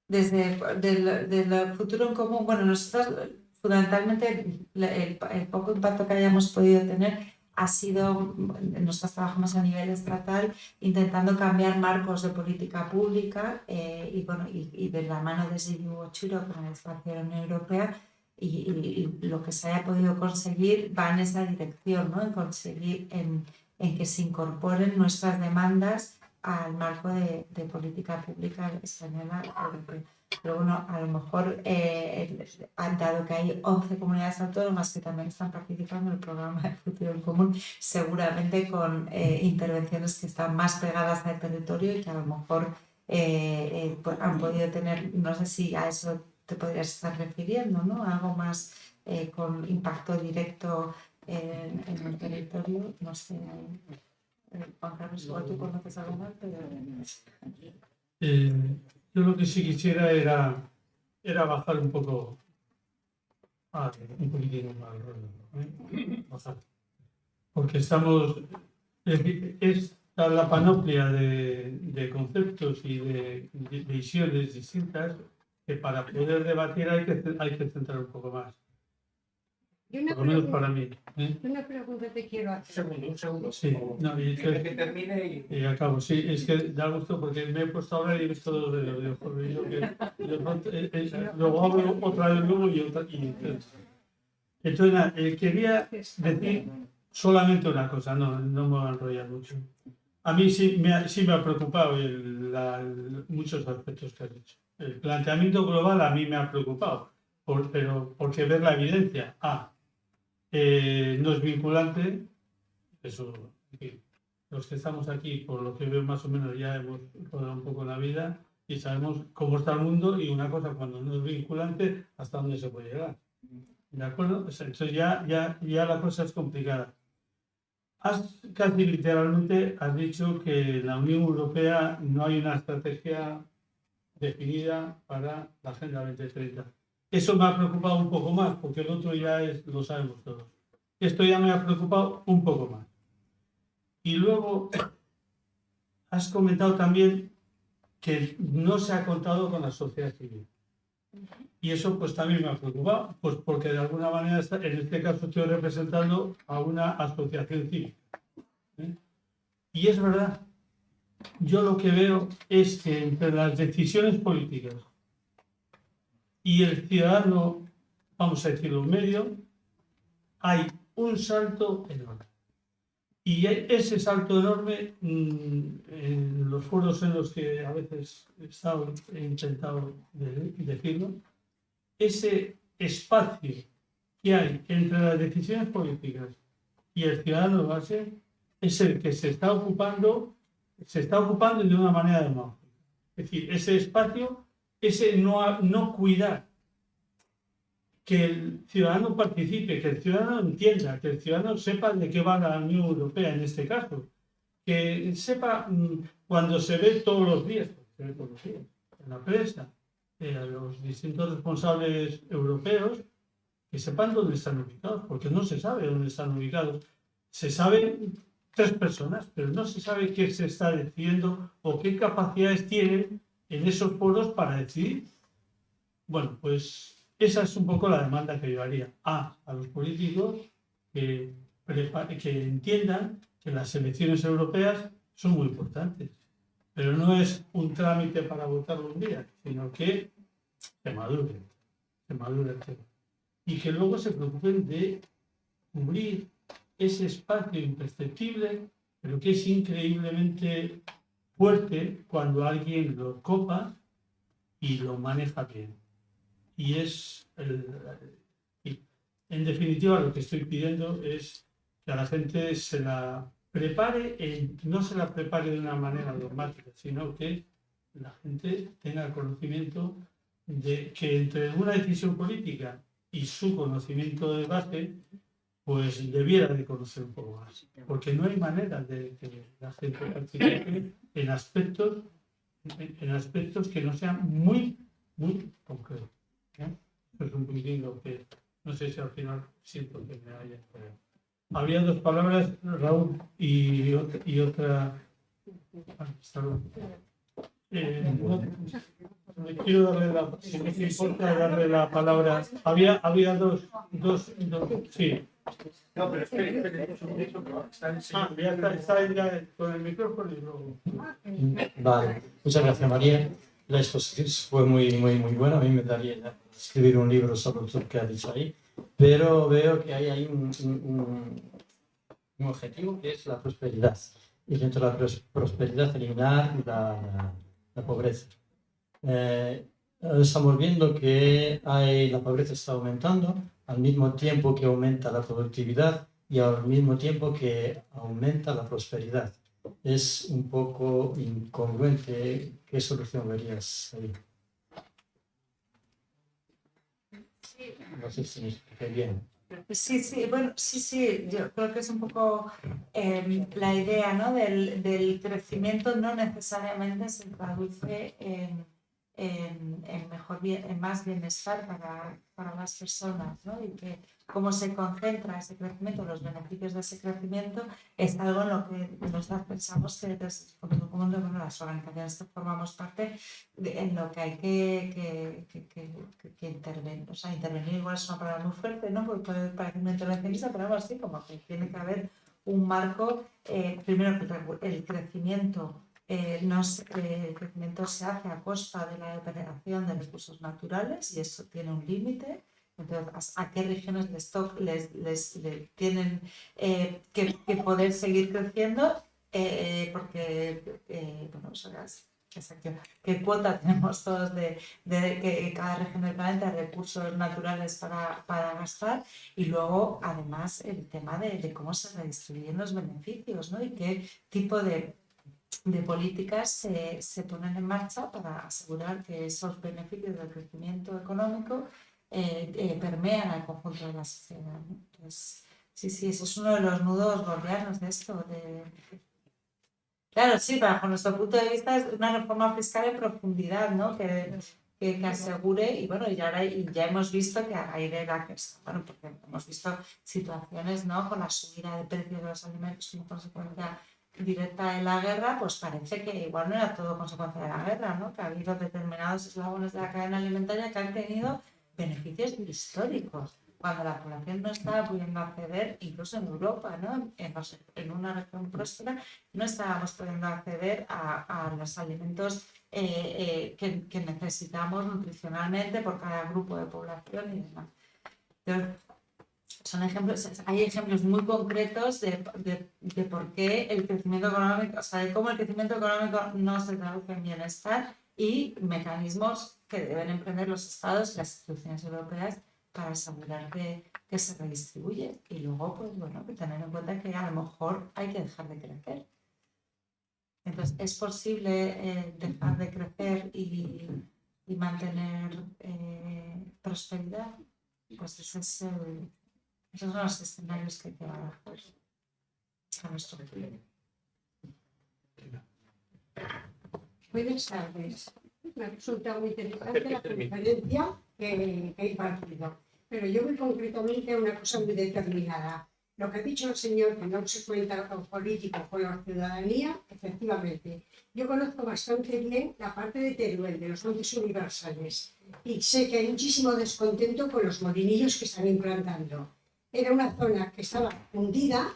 Del futuro en común, bueno, nosotros fundamentalmente el poco impacto que hayamos podido tener ha sido, nosotros trabajamos a nivel estatal intentando cambiar marcos de política pública y de la mano de Ziyu Chiro con el espacio de la Unión Europea y lo que se haya podido conseguir va en esa dirección, ¿no? En conseguir en que se incorporen nuestras demandas al marco de política pública española europea. Pero bueno, a lo mejor, dado que hay 11 comunidades autónomas que también están participando en el programa de Futuro en Común, seguramente con intervenciones que están más pegadas al territorio y que a lo mejor pues han podido tener, no sé si a eso te podrías estar refiriendo, ¿no? Algo más con impacto directo en el territorio, no sé. Juan Carlos, igual tú conoces algo más, pero... Yo lo que sí quisiera era bajar un poco, un poquitín más el rollo, bajar. Porque estamos, está la panoplia de conceptos y de visiones distintas que para poder debatir hay que centrar un poco más. Y Por lo menos para mí. Una pregunta te quiero hacer. Un segundo. Sí, no, y Que termine y acabo. Sí, es que da gusto porque me he puesto a hablar y he visto los dedos. Luego hablo otra vez luego y otra. Entonces, nada, quería decir solamente una cosa, no me voy a enrollar mucho. A mí sí me ha preocupado muchos aspectos que has dicho. El planteamiento global a mí me ha preocupado, pero porque ver la evidencia. No es vinculante, eso, los que estamos aquí, por lo que veo más o menos ya hemos rodado un poco la vida y sabemos cómo está el mundo y una cosa cuando no es vinculante, hasta dónde se puede llegar. ¿De acuerdo? Entonces ya la cosa es complicada. Casi literalmente has dicho que en la Unión Europea no hay una estrategia definida para la Agenda 2030. Eso me ha preocupado un poco más, porque el otro ya lo sabemos todos. Esto ya me ha preocupado un poco más. Y luego has comentado también que no se ha contado con la sociedad civil. Y eso pues también me ha preocupado, pues porque de alguna manera en este caso estoy representando a una asociación civil. Y es verdad, yo lo que veo es que entre las decisiones políticas y el ciudadano, vamos a decirlo, medio, hay un salto enorme. Y ese salto enorme, en los foros en los que a veces he intentado decirlo, ese espacio que hay entre las decisiones políticas y el ciudadano base es el que se está ocupando de una manera demagógica. Es decir, ese espacio, ese no cuidar que el ciudadano participe, que el ciudadano entienda, que el ciudadano sepa de qué va la Unión Europea en este caso, que sepa cuando se ve todos los días, en la prensa, a los distintos responsables europeos, que sepan dónde están ubicados, porque no se sabe dónde están ubicados. Se saben 3 personas, pero no se sabe qué se está decidiendo o qué capacidades tienen en esos foros para decidir. Bueno, pues esa es un poco la demanda que yo haría a los políticos que entiendan que las elecciones europeas son muy importantes, pero no es un trámite para votarlo un día, sino que se madure el tema. Y que luego se preocupen de cubrir ese espacio imperceptible, pero que es increíblemente fuerte cuando alguien lo copa y lo maneja bien. Y en definitiva, lo que estoy pidiendo es que a la gente se la prepare, no se la prepare de una manera dogmática, sino que la gente tenga el conocimiento de que entre una decisión política y su conocimiento de base, pues debiera de conocer un poco más. Porque no hay manera de que la gente participe en aspectos que no sean muy, muy concretos. Eso es un poquitín lo que no sé si al final siento que me haya. había dos palabras, Raúl, y otra. Salud. Me quiero darle si me importa darle la palabra. Había dos, sí. No, pero espere, Está ya con el micrófono y luego. Vale, muchas gracias, María. La exposición fue muy buena. A mí me daría escribir un libro sobre todo lo que ha dicho ahí, pero veo que hay ahí un objetivo que es la prosperidad. Y dentro de la prosperidad eliminar la pobreza. Estamos viendo que la pobreza está aumentando al mismo tiempo que aumenta la productividad y al mismo tiempo que aumenta la prosperidad. Es un poco incongruente. ¿Qué solución verías ahí? No sé si me expliqué bien. Sí, bueno, sí, yo creo que es un poco la idea, ¿no? del crecimiento no necesariamente se traduce en más bienestar para las personas, ¿no? Y que cómo se concentra ese crecimiento, los beneficios de ese crecimiento, es algo en lo que nosotros pensamos que las organizaciones que formamos parte, en lo que hay que intervenir. O sea, intervenir igual es una palabra muy fuerte, ¿no? Porque puede parecer una intervencionista, pero algo así como que tiene que haber un marco, primero el crecimiento. El crecimiento se hace a costa de la depredación de recursos naturales y eso tiene un límite. Entonces, ¿a qué regiones les tienen que poder seguir creciendo? Porque, bueno, ¿qué cuota tenemos todos de que cada región del planeta recursos naturales para gastar? Y luego, además, el tema de cómo se redistribuyen los beneficios, ¿no? Y qué tipo de políticas se ponen en marcha para asegurar que esos beneficios del crecimiento económico permean al conjunto de la sociedad, ¿no? Entonces, sí, eso es uno de los nudos gordianos de esto. Claro, sí, bajo nuestro punto de vista es una reforma fiscal en profundidad, ¿no? Que asegure, y bueno, ya hemos visto que a raíz de bueno, porque hemos visto situaciones, ¿no? Con la subida de precios de los alimentos como consecuencia directa de la guerra, pues parece que igual no era todo consecuencia de la guerra, ¿no? Que ha habido determinados eslabones de la cadena alimentaria que han tenido beneficios históricos, cuando la población no estaba pudiendo acceder, incluso en Europa, ¿no? En una región próspera, no estábamos pudiendo acceder a los alimentos que necesitamos nutricionalmente por cada grupo de población y demás. Entonces, hay ejemplos muy concretos de por qué el crecimiento económico, o sea, de cómo el crecimiento económico no se traduce en bienestar y mecanismos que deben emprender los estados y las instituciones europeas para asegurar que se redistribuye. Y luego, pues bueno, que tener en cuenta que a lo mejor hay que dejar de crecer. Entonces, ¿es posible dejar de crecer y mantener prosperidad? Pues esos son los escenarios que hay que barajar a nuestro tiempo. Buenas tardes. Me ha resultado muy interesante la conferencia que he impartido, pero yo voy concretamente a una cosa muy determinada. Lo que ha dicho el señor, que no se cuenta con políticos, con la ciudadanía, efectivamente. Yo conozco bastante bien la parte de Teruel, de los montes universales, y sé que hay muchísimo descontento con los molinillos que están implantando. Era una zona que estaba hundida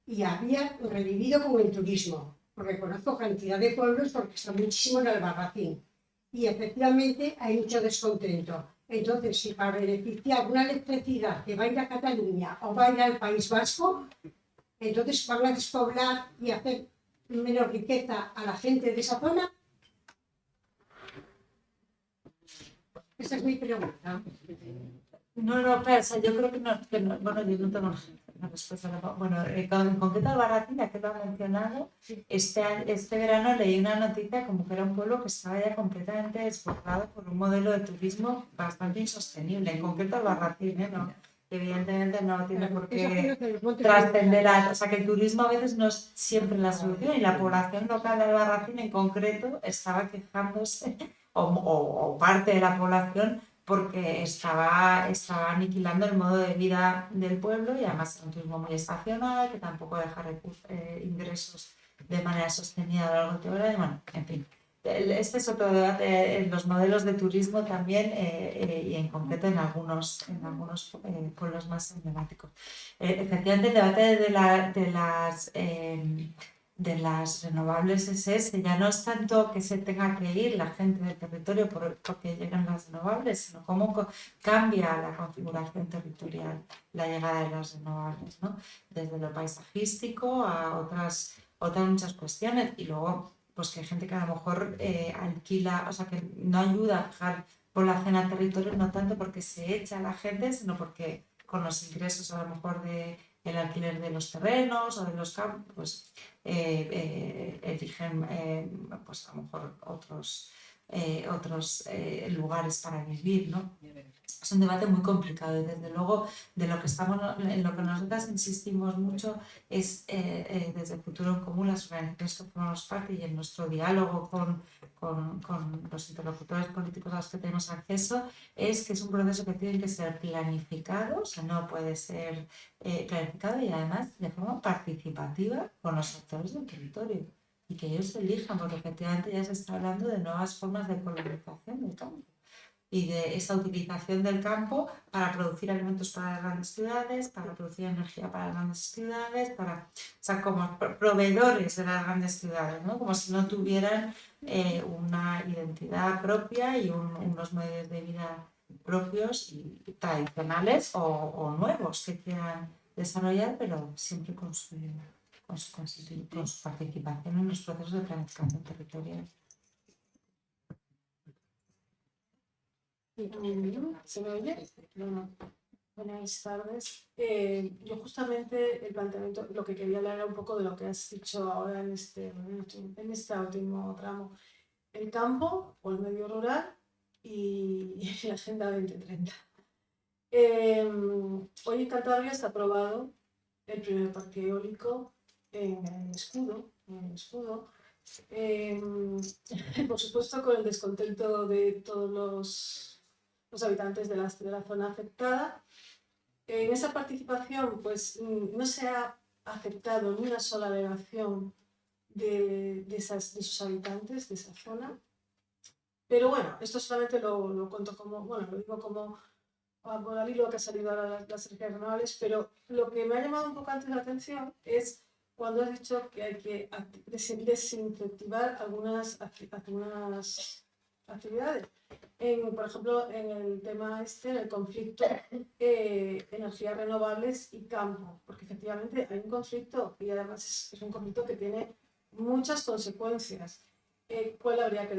y había revivido con el turismo, porque conozco cantidad de pueblos porque está muchísimo en Albarracín. Y efectivamente hay mucho descontento. Entonces, si para beneficiar una electricidad que va a ir a Cataluña o va a ir al País Vasco, entonces van a despoblar y hacer menos riqueza a la gente de esa zona. Esa es mi pregunta. No, pero o sea, yo creo que no, bueno, yo no tengo una respuesta. Bueno, en concreto Albarracín, ya que lo ha mencionado, este verano leí una noticia como que era un pueblo que estaba ya completamente desbordado por un modelo de turismo bastante insostenible. En concreto Albarracín, ¿no? Evidentemente no tiene por qué trascender o sea, que el turismo a veces no es siempre la solución y la población local de Albarracín en concreto estaba quejándose, o parte de la población, porque estaba aniquilando el modo de vida del pueblo y además era un turismo muy estacional que tampoco deja ingresos de manera sostenida a lo largo de toda hora. Bueno, en fin. Este es otro debate en los modelos de turismo también y en concreto en algunos pueblos más emblemáticos. Efectivamente, el debate de las renovables es ese. Ya no es tanto que se tenga que ir la gente del territorio porque llegan las renovables, sino cómo cambia la configuración territorial la llegada de las renovables, ¿no? Desde lo paisajístico a otras muchas cuestiones. Y luego pues que hay gente que a lo mejor alquila, o sea, que no ayuda a fijar población al territorio, no tanto porque se echa a la gente, sino porque con los ingresos a lo mejor del alquiler de los terrenos o de los campos, pues eligen pues a lo mejor otros lugares para vivir, ¿no? Es un debate muy complicado y desde luego en lo que nosotras insistimos mucho es desde el Futuro en Común, las organizaciones que formamos parte y en nuestro diálogo con los interlocutores políticos a los que tenemos acceso, es que es un proceso que tiene que ser planificado, o sea, no puede ser planificado y además de forma participativa con los actores del territorio y que ellos elijan, porque efectivamente ya se está hablando de nuevas formas de colonización del campo y de esa utilización del campo para producir alimentos para las grandes ciudades, para producir energía para las grandes ciudades, o sea, como proveedores de las grandes ciudades, ¿no? Como si no tuvieran una identidad propia y unos medios de vida propios y tradicionales o nuevos que quieran desarrollar, pero siempre con su participación en los procesos de planificación territorial. ¿Se me oye? No. Buenas tardes. Yo justamente el planteamiento, lo que quería hablar era un poco de lo que has dicho ahora en este último tramo. El campo o el medio rural y la Agenda 2030. Hoy en Cantabria se ha aprobado el primer parque eólico en Escudo. Por supuesto con el descontento de todos los habitantes de la zona afectada. En esa participación pues no se ha aceptado ni una sola alegación de esos habitantes de esa zona. Pero bueno, esto solamente lo cuento como, bueno, lo digo como por al hilo que ha salido ahora las energías renovables, pero lo que me ha llamado un poco antes la atención es cuando has dicho que hay que desincentivar algunas actividades. Por ejemplo, en el tema en el conflicto energías renovables y campo, porque efectivamente hay un conflicto y además es un conflicto que tiene muchas consecuencias. ¿Cuál habría que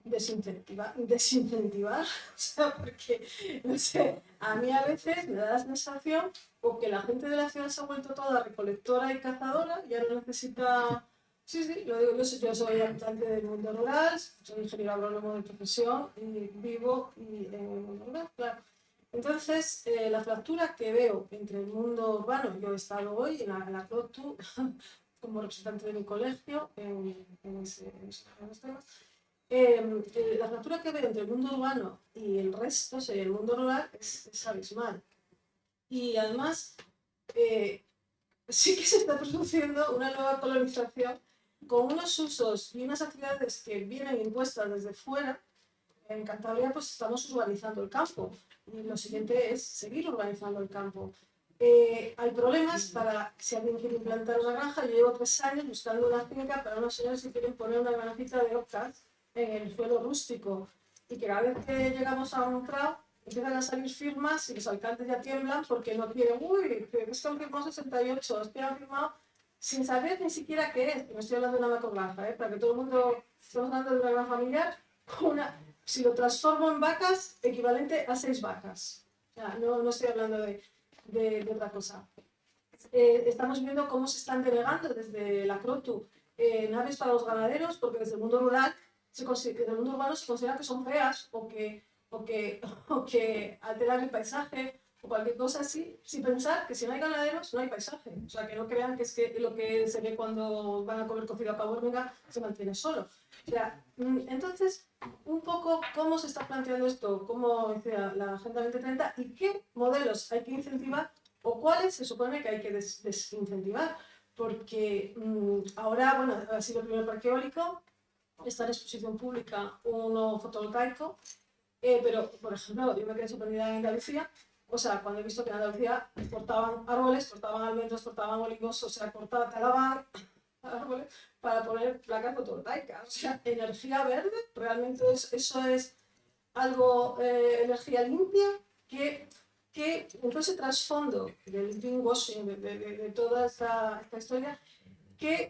desincentivar? O sea, porque, no sé, a mí a veces me da la sensación o que la gente de la ciudad se ha vuelto toda recolectora y cazadora, ya no necesita... Sí, lo digo, yo soy habitante del mundo rural, soy ingeniero agrónomo de profesión y vivo en el mundo rural, claro. Entonces, la fractura que veo entre el mundo urbano, yo he estado hoy en la COTU, como representante de mi colegio en esos temas, la fractura que veo entre el mundo urbano y el resto, o sea, el mundo rural, es abismal. Y además, sí que se está produciendo una nueva colonización con unos usos y unas actividades que vienen impuestas desde fuera. En Cantabria pues estamos urbanizando el campo y lo siguiente es seguir urbanizando el campo. Hay problemas para si alguien quiere implantar una granja. Yo llevo 3 años buscando una finca para unos señores que quieren poner una granjita de ocas en el suelo rústico y que cada vez que llegamos a un crowd empiezan a salir firmas y los alcaldes ya tiemblan porque no quieren, es que han firmado 68, es que han firmado sin saber ni siquiera qué es. No estoy hablando de una macrogranja, para que todo el mundo, estamos hablando de una granja familiar, si lo transformo en vacas, equivalente a 6 vacas. O sea, no estoy hablando de otra cosa. Estamos viendo cómo se están denegando desde la CROTU naves para los ganaderos, porque desde el mundo rural, desde el mundo urbano se considera que son feas o que alteran el paisaje o cualquier cosa así, sin pensar que si no hay ganaderos no hay paisaje. O sea, que no crean que es que lo que se ve cuando van a comer cocido a Caborniga se mantiene solo. O sea, entonces, un poco poco cómo se está planteando esto, cómo decía la Agenda 2030 y qué modelos hay que incentivar o cuáles se supone que hay que desincentivar. Porque ahora, bueno, ha sido el primer parque eólico, está en exposición pública uno fotovoltaico, pero, por ejemplo, yo me quedé sorprendida en Andalucía, o sea, cuando he visto que en Andalucía cortaban árboles, cortaban almendros, cortaban olivos, o sea, talaban árboles para poner placas fotovoltaicas. O sea, energía verde, realmente eso es algo, energía limpia, que en todo ese trasfondo del greenwashing, de toda esta historia,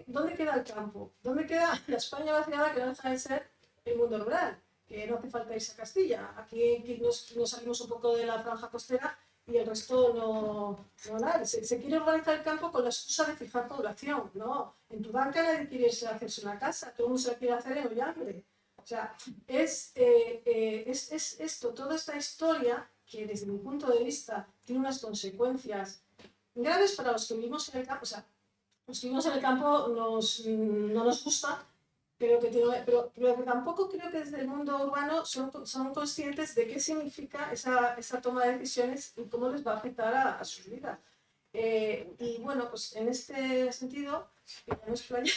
¿dónde queda el campo? ¿Dónde queda la España vaciada que no deja de ser el mundo rural? Que no hace falta irse a Castilla. Aquí nos salimos un poco de la franja costera y el resto no nada. Se quiere organizar el campo con la excusa de fijar población. No, en Tudanca nadie quiere hacerse una casa, todo el mundo se la quiere hacer en Ollambre. O sea, es esto, toda esta historia que desde mi punto de vista tiene unas consecuencias graves para los que vivimos en el campo. O sea, los que vivimos en el campo no nos gusta, pero que tampoco creo que desde el mundo urbano son conscientes de qué significa esa toma de decisiones y cómo les va a afectar a sus vidas. Y bueno, pues en este sentido, que ya no es playa,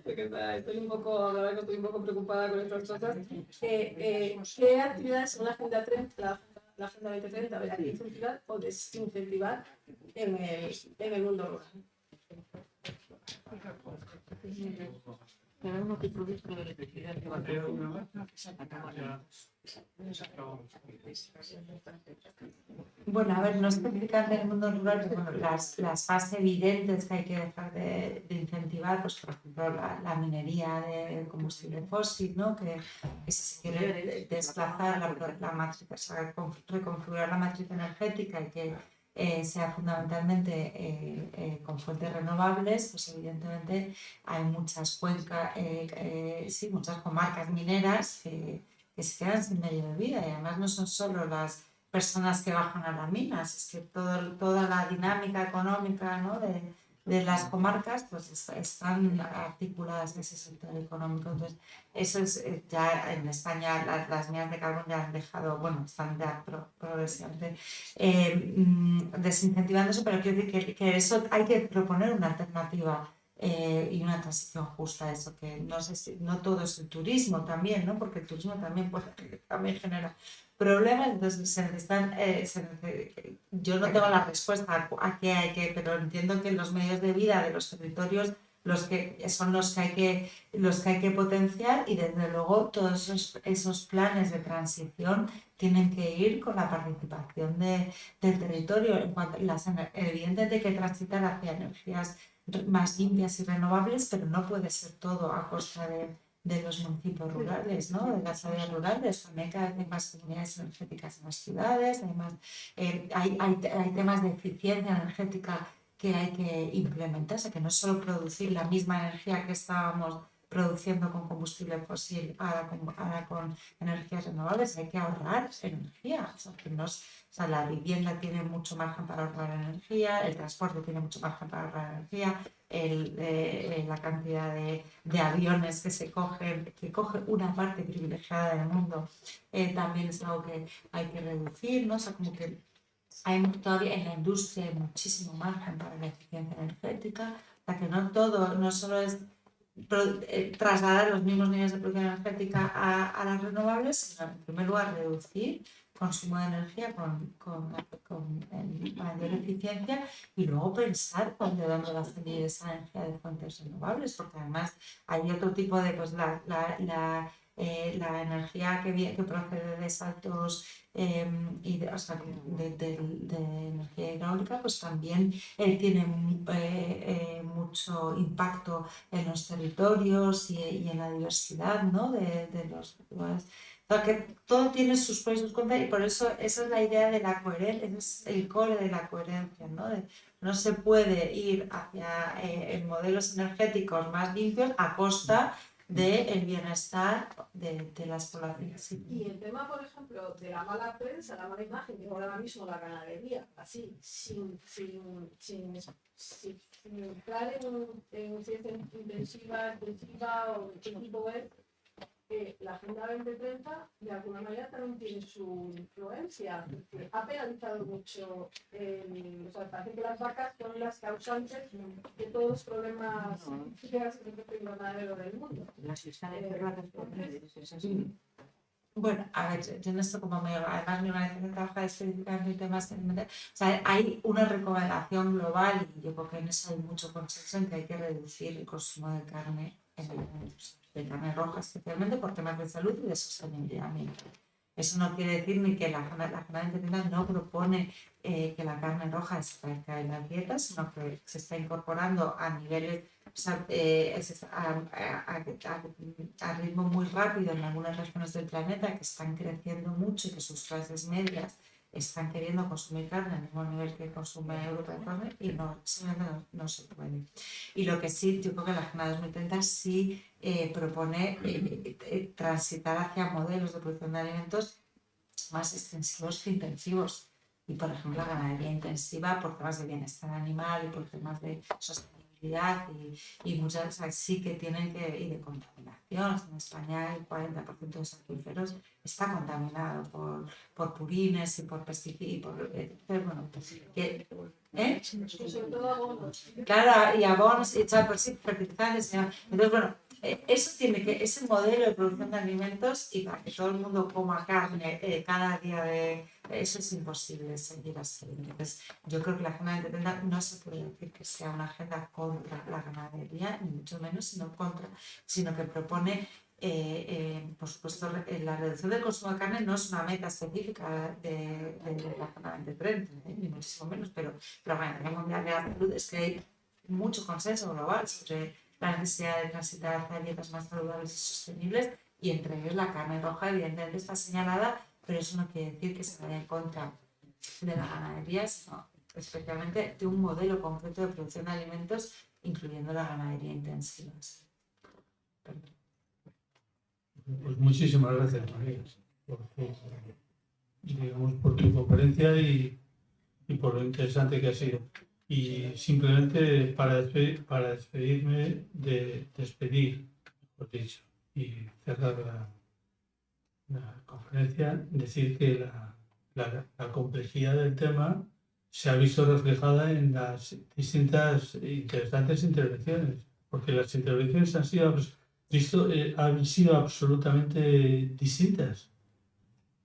porque estoy un poco preocupada con estas cosas, ¿qué actividades en la Agenda 30, la Agenda 2030 habría que incentivar o desincentivar en el mundo rural? Bueno, a ver, no específicamente en el mundo rural, pero bueno, las más evidentes que hay que dejar de incentivar, pues por ejemplo la minería de combustible fósil, ¿no? que si se quiere desplazar la matriz, o sea, reconfigurar la matriz energética y que sea fundamentalmente con fuentes renovables, pues evidentemente hay muchas cuencas, muchas comarcas mineras que se quedan sin medio de vida, y además no son solo las personas que bajan a las minas, es que toda la dinámica económica, ¿no? de las comarcas pues están articuladas en ese sector económico. Entonces, eso es ya en España las minas de carbón ya han dejado, bueno, están ya progresivamente desincentivando eso, pero quiero decir que eso hay que proponer una alternativa y una transición justa a eso, que no todo es el turismo también, ¿no? Porque el turismo también genera problemas, entonces yo no tengo la respuesta a qué hay que, pero entiendo que los medios de vida de los territorios son los que hay que potenciar, y desde luego todos esos planes de transición tienen que ir con la participación del territorio. Evidentemente hay que transitar hacia energías más limpias y renovables, pero no puede ser todo a costa de los municipios rurales, ¿no? De las áreas rurales. También cada vez hay más comunidades energéticas en las ciudades, además hay temas de eficiencia energética que hay que implementar, o sea, que no es solo producir la misma energía que estábamos produciendo con combustible fósil ahora con energías renovables, hay que ahorrar energía. O sea, la vivienda tiene mucho margen para ahorrar energía, el transporte tiene mucho margen para ahorrar energía, la cantidad de aviones que coge una parte privilegiada del mundo también es algo que hay que reducir, ¿no? O sea, como que hay todavía en la industria hay muchísimo margen para la eficiencia energética, o sea que no solo es trasladar los mismos niveles de producción energética a las renovables, sino en primer lugar reducir consumo de energía con mayor eficiencia, y luego pensar de dónde va a salir esa energía de fuentes renovables, porque además hay otro tipo de, pues la energía que procede de saltos o sea, de energía hidráulica, pues también tiene mucho impacto en los territorios y en la diversidad, ¿no? de los lugares. O sea, que todo tiene sus pros y sus contras, y por eso esa es la idea de la coherencia, ese es el core de la coherencia, ¿no? No se puede ir hacia modelos energéticos más limpios a costa del bienestar de las poblaciones. Y el tema, por ejemplo, de la mala prensa, la mala imagen que ahora mismo la ganadería, así, sin entrar en ciencia intensiva o qué tipo es, la Agenda 2030 de alguna manera también tiene su influencia. Ha penalizado mucho, o sea, parece que las vacas son las causantes de todos los problemas ganaderos del mundo. Bueno, a ver, yo en esto como además mi organización trabaja específicamente en temas alimentarios, o sea, hay una recomendación global y yo creo que en eso hay mucho consenso en que hay que reducir el consumo de carne en alimentos, de carne roja especialmente por temas de salud y de sostenibilidad ambiental. Eso no quiere decir ni que la Agenda 2030 no propone que la carne roja desaparezca de las dietas, sino que se está incorporando a niveles, o sea, a ritmo muy rápido en algunas regiones del planeta que están creciendo mucho y que sus clases medias están queriendo consumir carne al mismo nivel que consume Europa de carne y no se puede. Y lo que sí, yo creo que la Agenda 2030 sí propone transitar hacia modelos de producción de alimentos más extensivos que intensivos. Y, por ejemplo, la ganadería intensiva por temas de bienestar animal y por temas de sostenibilidad y muchas veces sí que tienen que ir de contaminación. En España el 40% de los acuíferos está contaminado por purines y por pesticidas. Bueno, sobre todo abonos. Claro, y abonos y fertilizantes. Entonces, bueno, ese modelo de producción de alimentos y para que todo el mundo coma carne cada día eso es imposible seguir así. Entonces, yo creo que la Agenda 2030 no se puede decir que sea una agenda contra la ganadería, ni mucho menos, sino que propone, por supuesto, la reducción del consumo de carne no es una meta específica de la Agenda 2030, ni muchísimo menos, pero la Organización Mundial de la Salud es que hay mucho consenso global sobre la necesidad de transitar hacia dietas más saludables y sostenibles, y entre ellos la carne roja evidentemente está señalada, pero eso no quiere decir que se vaya en contra de la ganadería, sino especialmente de un modelo concreto de producción de alimentos, incluyendo la ganadería intensiva. Pues muchísimas gracias, María, por tu conferencia y por lo interesante que ha sido. Y simplemente para despedir, mejor dicho, y cerrar la conferencia, decir que la complejidad del tema se ha visto reflejada en las distintas interesantes intervenciones, porque las intervenciones han sido absolutamente distintas.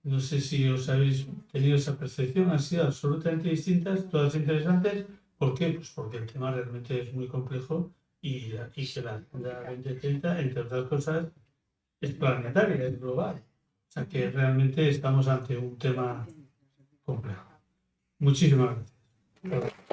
No sé si os habéis tenido esa percepción, han sido absolutamente distintas, todas interesantes. ¿Por qué? Pues porque el tema realmente es muy complejo y que la Agenda 2030, entre otras cosas, es planetaria, es global. O sea que realmente estamos ante un tema complejo. Muchísimas gracias.